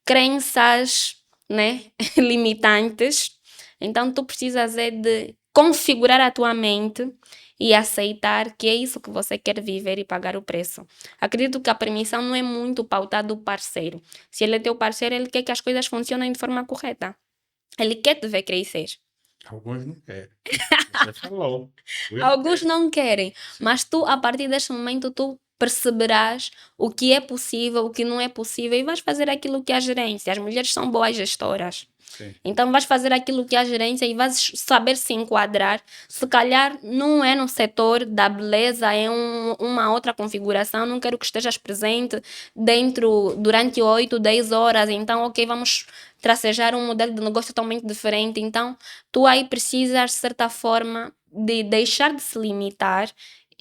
A: crenças, né, limitantes. Então, tu precisas é de configurar a tua mente e aceitar que é isso que você quer viver e pagar o preço. Acredito que a permissão não é muito pautada do parceiro. Se ele é teu parceiro, ele quer que as coisas funcionem de forma correta. Ele quer te ver crescer.
B: Alguns não querem. Você falou. Alguns não
A: Alguns
B: querem.
A: não querem,
B: Sim,
A: mas tu, a partir deste momento, tu perceberás o que é possível, o que não é possível e vais fazer aquilo que é a gerência. As mulheres são boas gestoras.
B: sim.
A: Então vais fazer aquilo que é a gerência e vais saber se enquadrar. Se calhar não é no setor da beleza, é uma outra configuração. Não quero que estejas presente dentro durante 8, 10 horas. Então, ok, vamos tracejar um modelo de negócio totalmente diferente. Então, tu aí precisas, de certa forma, de deixar de se limitar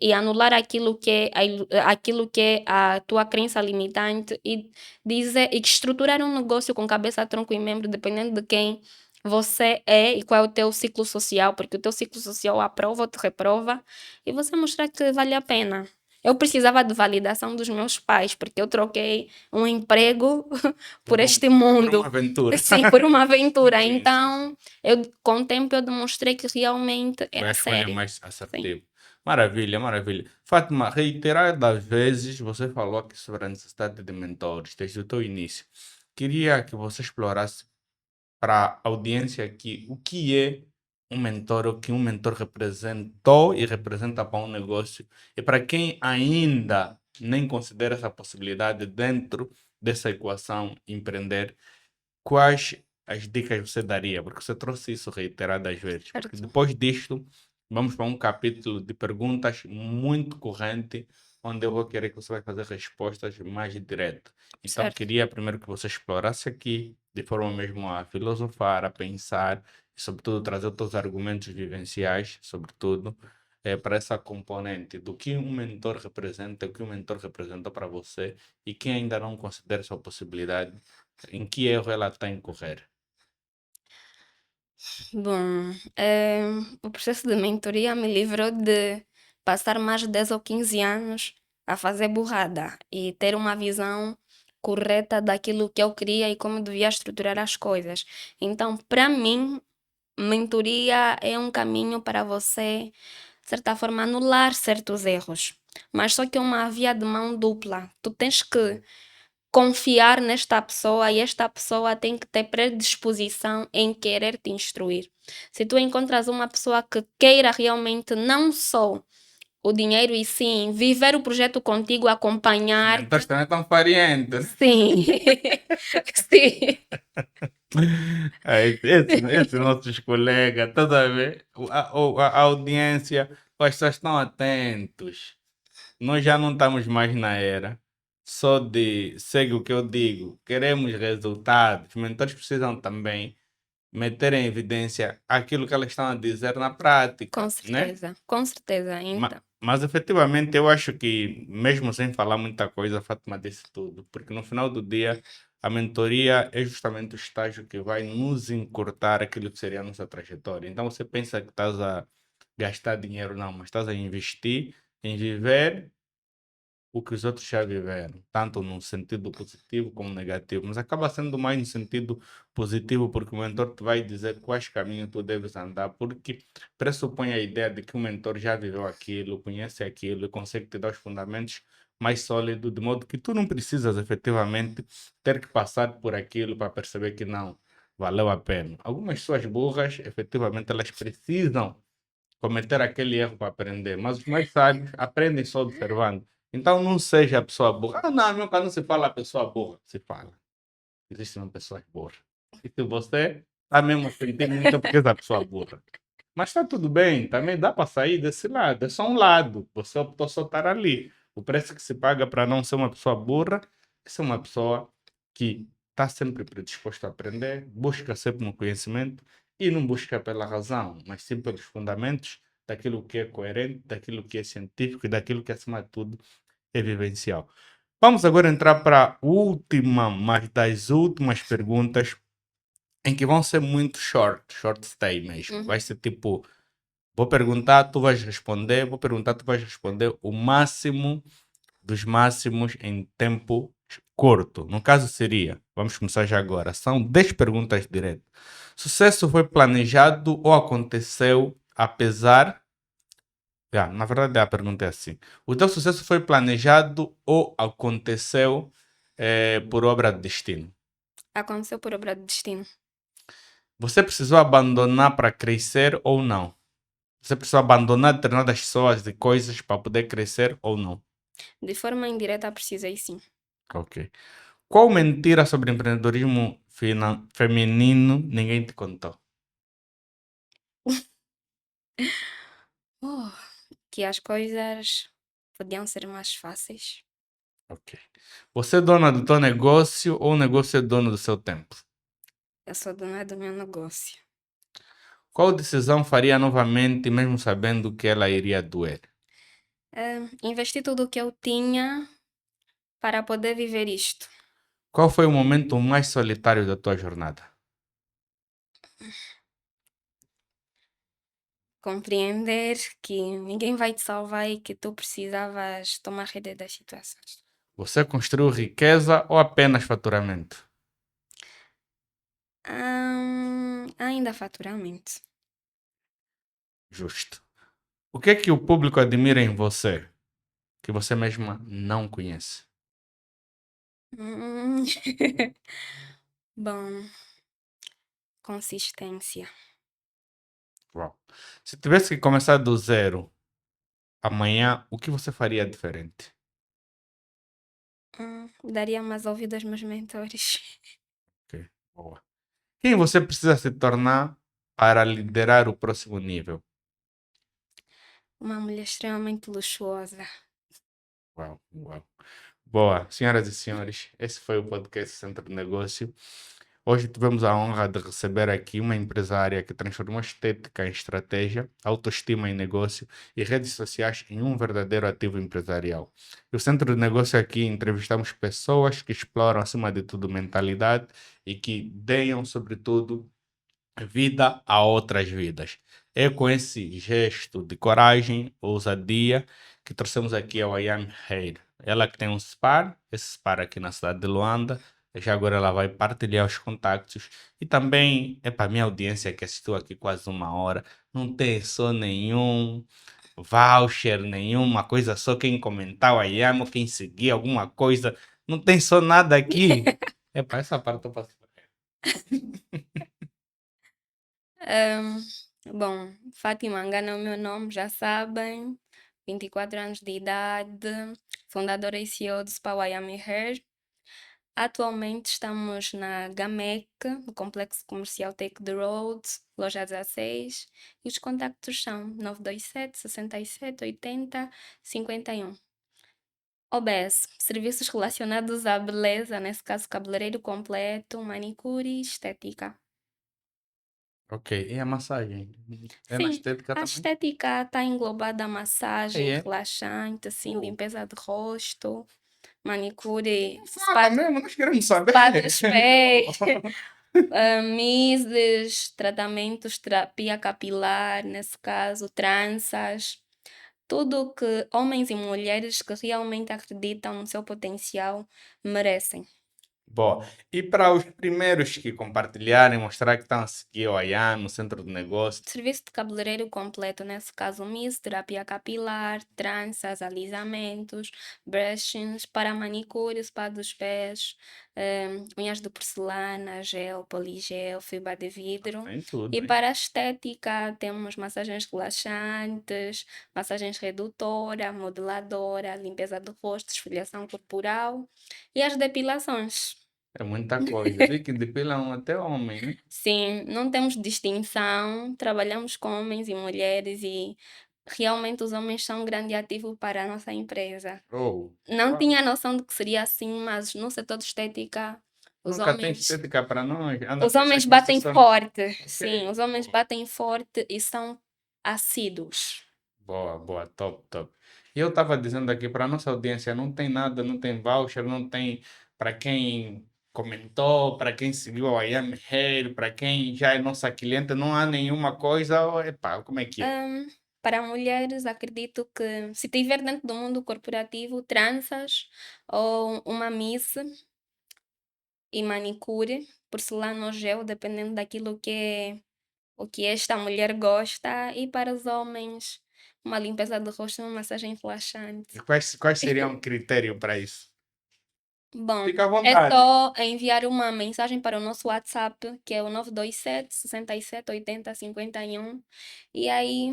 A: e anular aquilo que é a tua crença limitante e dizer e estruturar um negócio com cabeça, tronco e membro, dependendo de quem você é e qual é o teu ciclo social, porque o teu ciclo social aprova ou te reprova, e você mostrar que vale a pena. Eu precisava de validação dos meus pais, porque eu troquei um emprego por este
B: Por uma
A: mundo.
B: aventura.
A: Sim, por uma aventura.
B: Sim, sim.
A: Então, eu, com o tempo, eu demonstrei que realmente
B: Foi a
A: era
B: escolha
A: sério.
B: mais
A: Sim,
B: assertiva. Maravilha, maravilha. Fátima, reiteradas vezes você falou aqui sobre a necessidade de mentores, desde o teu início. Queria que você explorasse para a audiência aqui o que é um mentor, o que um mentor representou e representa para um negócio, e para quem ainda nem considera essa possibilidade dentro dessa equação empreender, quais as dicas você daria? Porque você trouxe isso reiteradas vezes. Porque
A: certo,
B: depois disto, vamos para um capítulo de perguntas muito corrente, onde eu vou querer que você vai fazer respostas mais diretas. Então,
A: certo.
B: queria primeiro que você explorasse aqui, de forma mesmo a filosofar, a pensar, e sobretudo trazer os teus argumentos vivenciais, sobretudo, para essa componente do que um mentor representa, o que um mentor representa para você, e quem ainda não considera essa possibilidade, em que erro ela está a incorrer?
A: Bom, o processo de mentoria me livrou de passar mais de 10 ou 15 anos a fazer burrada e ter uma visão correta daquilo que eu queria e como devia estruturar as coisas. Então, para mim, mentoria é um caminho para você, de certa forma, anular certos erros. Mas só que é uma via de mão dupla. Tu tens que confiar nesta pessoa e esta pessoa tem que ter predisposição em querer te instruir. Se tu encontras uma pessoa que queira realmente não só o dinheiro e sim viver o projeto contigo, acompanhar.
B: Mentores também estão farientos.
A: Sim. Sim.
B: Esses nossos colegas, toda vez, a audiência, as pessoas estão atentos. Nós já não estamos mais na era só de segue o que eu digo, queremos resultados. Os mentores precisam também meter em evidência aquilo que elas estão a dizer na prática,
A: Com
B: né?
A: certeza, com certeza. Então,
B: Mas efetivamente eu acho que, mesmo sem falar muita coisa, a Fátima disse tudo, porque no final do dia a mentoria é justamente o estágio que vai nos encurtar aquilo que seria a nossa trajetória. Então você pensa que estás a gastar dinheiro, não, mas estás a investir em viver o que os outros já viveram, tanto no sentido positivo como negativo, mas acaba sendo mais no sentido positivo, porque o mentor te vai dizer quais caminhos tu deves andar, porque pressupõe a ideia de que o mentor já viveu aquilo, conhece aquilo e consegue te dar os fundamentos mais sólidos, de modo que tu não precisas efetivamente ter que passar por aquilo para perceber que não valeu a pena. Algumas pessoas burras, efetivamente, elas precisam cometer aquele erro para aprender, mas os mais sábios aprendem só observando. Então não seja a pessoa burra. Ah, não, meu, não se fala a pessoa burra. Se fala. Existem pessoas burras. E se você está mesmo sentindo muito porque é a pessoa burra. Mas está tudo bem, também dá para sair desse lado. É só um lado. Você optou só estar ali. O preço que se paga para não ser uma pessoa burra é ser uma pessoa que está sempre predisposta a aprender, busca sempre um conhecimento e não busca pela razão, mas sim pelos fundamentos daquilo que é coerente, daquilo que é científico e daquilo que, acima de tudo, é vivencial. Vamos agora entrar para a última, mas das últimas perguntas, em que vão ser muito short stay mesmo. Vai ser tipo, vou perguntar, tu vais responder, vou perguntar, tu vais responder o máximo dos máximos em tempo curto. No caso seria, vamos começar já agora, são 10 perguntas direto. Sucesso foi planejado ou aconteceu apesar... na verdade a pergunta é assim. O teu sucesso foi planejado ou aconteceu por obra de destino?
A: aconteceu por obra de destino.
B: Você precisou abandonar para crescer ou não? Você precisou abandonar determinadas pessoas e coisas para poder crescer ou não?
A: De forma indireta, precisei sim.
B: Ok. Qual mentira sobre empreendedorismo feminino ninguém te contou?
A: Oh, que as coisas podiam ser mais fáceis.
B: Ok. Você é dona do teu negócio ou o negócio é dono do seu tempo?
A: Eu sou dona do meu negócio.
B: Qual decisão faria novamente, mesmo sabendo que ela iria doer?
A: Investi tudo o que eu tinha para poder viver isto.
B: Qual foi o momento mais solitário da tua jornada?
A: Compreender que ninguém vai te salvar e que tu precisavas tomar rédea das situações.
B: Você construiu riqueza ou apenas faturamento?
A: Ainda faturamento.
B: Justo. O que é que o público admira em você que você mesma não conhece?
A: Hum, Bom, consistência.
B: Uau. Se tivesse que começar do zero amanhã, o que você faria diferente?
A: Daria mais ouvido aos meus mentores.
B: Ok, boa. Quem você precisa se tornar para liderar o próximo nível?
A: Uma mulher extremamente luxuosa.
B: Uau, uau. Boa, senhoras e senhores, esse foi o podcast Centro de Negócio. Hoje tivemos a honra de receber aqui uma empresária que transformou estética em estratégia, autoestima em negócio e redes sociais em um verdadeiro ativo empresarial. E o Centro de Negócio aqui entrevistamos pessoas que exploram, acima de tudo, mentalidade e que deem, sobretudo, vida a outras vidas. É com esse gesto de coragem, ousadia, que trouxemos aqui ao Ayam Hair. Ela que tem um SPAR, esse SPAR aqui na cidade de Luanda, já agora ela vai partilhar os contactos e também é para a minha audiência que assistiu aqui quase uma hora, não tem só nenhum voucher, nenhuma coisa, só quem comentar o Ayam, quem seguir alguma coisa Não tem só nada aqui. Epá, essa parte eu passo.
A: Ahm, bom, Fátima Angana é o meu nome, já sabem. 24 anos de idade, fundadora e CEO do Spa Miami Hair. Atualmente estamos na Gamec, no Complexo Comercial Take the Road, loja 16, e os contactos são 927 67 80 51. OBS, serviços relacionados à beleza, nesse caso cabeleireiro completo, manicure e estética.
B: Ok, e a massagem? É na
A: Sim,
B: estética
A: a
B: também?
A: estética está englobada a
B: Aí
A: massagem
B: é?
A: relaxante, assim,
B: Oh.
A: limpeza de rosto, manicure,
B: Fala mesmo, nós queremos saber.
A: spa dos pés, mises, tratamentos, terapia capilar, nesse caso, tranças, tudo que homens e mulheres que realmente acreditam no seu potencial merecem.
B: Bom, e para os primeiros que compartilharem, mostrar que estão a seguir o Ayano, no centro de negócio.
A: Serviço de cabeleireiro completo, nesse caso, MIS, terapia capilar, tranças, alisamentos, brushings, para manicure, spa dos pés, unhas de porcelana, gel, poligel, fibra de vidro.
B: Tem tudo,
A: E
B: hein?
A: para a estética, temos massagens relaxantes, massagens redutora, modeladora, limpeza do rosto, esfoliação corporal e as depilações.
B: É muita coisa. Vi que depilam até homem, né?
A: Sim, não temos distinção, trabalhamos com homens e mulheres e realmente os homens são um grande ativo para a nossa empresa.
B: Oh,
A: Não
B: uau.
A: tinha noção de que seria assim, mas no setor de estética, os
B: Nunca tem
A: homens,
B: estética para nós. Anda a
A: os
B: pensar
A: homens
B: que isso
A: batem
B: só.
A: forte. Sim,
B: Ok.
A: os homens batem forte e são assíduos.
B: Boa, boa, top, top. E eu estava dizendo aqui para a nossa audiência, não tem nada, não tem voucher, não tem para quem comentou, para quem seguiu a I Am Hair, para quem já é nossa cliente, não há nenhuma coisa. Epá, como é que é?
A: Para mulheres, acredito que se estiver dentro do mundo corporativo, tranças ou uma miss e manicure, porcelana ou gel, dependendo daquilo o que esta mulher gosta. E para os homens, uma limpeza do rosto, uma massagem
B: E
A: relaxante.
B: quais seriam o critério para isso?
A: Bom,
B: Fica à
A: é
B: vontade.
A: só enviar uma mensagem para o nosso WhatsApp, que é o 927 67 80 51. E aí,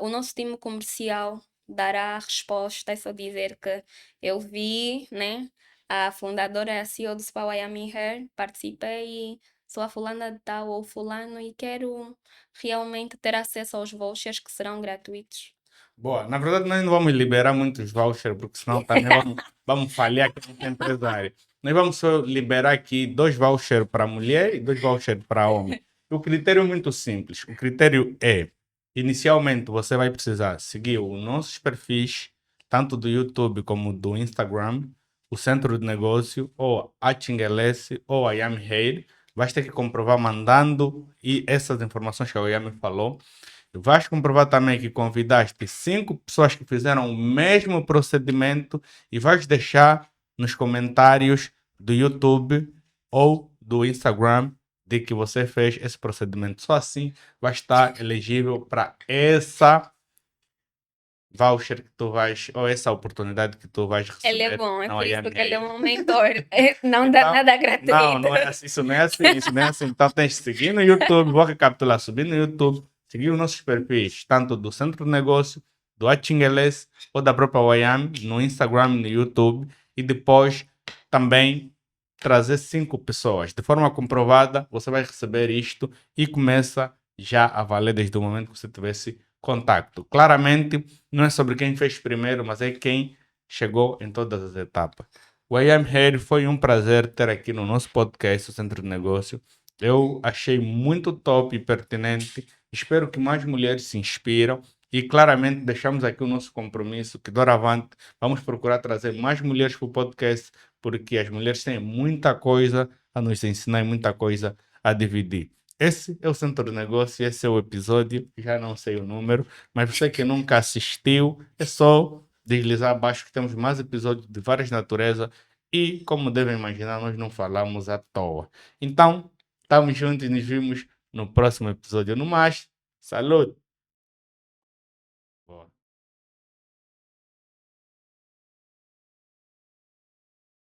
A: o nosso time comercial dará a resposta. É só dizer que eu vi, né? A fundadora é a CEO do Spa Miami Hair, participei e sou a fulana de tal ou fulano e quero realmente ter acesso aos vouchers que serão gratuitos.
B: Boa, na verdade nós não vamos liberar muitos vouchers, porque senão também vamos falhar aqui como empresário. Nós vamos só liberar aqui 2 vouchers para mulher e 2 vouchers para homem. O critério é muito simples. O critério é, inicialmente você vai precisar seguir os nossos perfis, tanto do YouTube como do Instagram, o Centro de Negócio, ou a Chingelesse, ou a Yami Hair. Vais ter que comprovar mandando e essas informações que a Yami falou. Vais comprovar também que convidaste 5 pessoas que fizeram o mesmo procedimento e vais deixar nos comentários do YouTube ou do Instagram de que você fez esse procedimento. Só assim vai estar elegível para essa voucher que tu vais, ou essa oportunidade que tu vais
A: Ele é
B: receber
A: bom, é
B: na
A: por isso
B: IAM.
A: que ele é um mentor. Não dá
B: Então,
A: nada
B: não,
A: gratuito.
B: não é assim, isso não é assim, isso não é assim. Então tens de seguir no YouTube, vou recapitular, subir no YouTube, seguir os nossos perfis, tanto do Centro de Negócio, do Achingeles ou da própria Wayam, no Instagram e no YouTube, e depois também trazer 5 pessoas. De forma comprovada, você vai receber isto e começa já a valer desde o momento que você tiver esse contacto. Claramente, não é sobre quem fez primeiro, mas é quem chegou em todas as etapas. O I Am Here foi um prazer ter aqui no nosso podcast, o Centro de Negócio. Eu achei muito top e pertinente. Espero que mais mulheres se inspiram e claramente deixamos aqui o nosso compromisso que doravante vamos procurar trazer mais mulheres para o podcast, porque as mulheres têm muita coisa a nos ensinar e muita coisa a dividir. Esse é o Centro de Negócio, esse é o episódio, já não sei o número, mas você que nunca assistiu, é só deslizar abaixo que temos mais episódios de várias naturezas e, como devem imaginar, nós não falamos à toa. Então, estamos juntos e nos vimos no próximo episódio. No mais, saúde!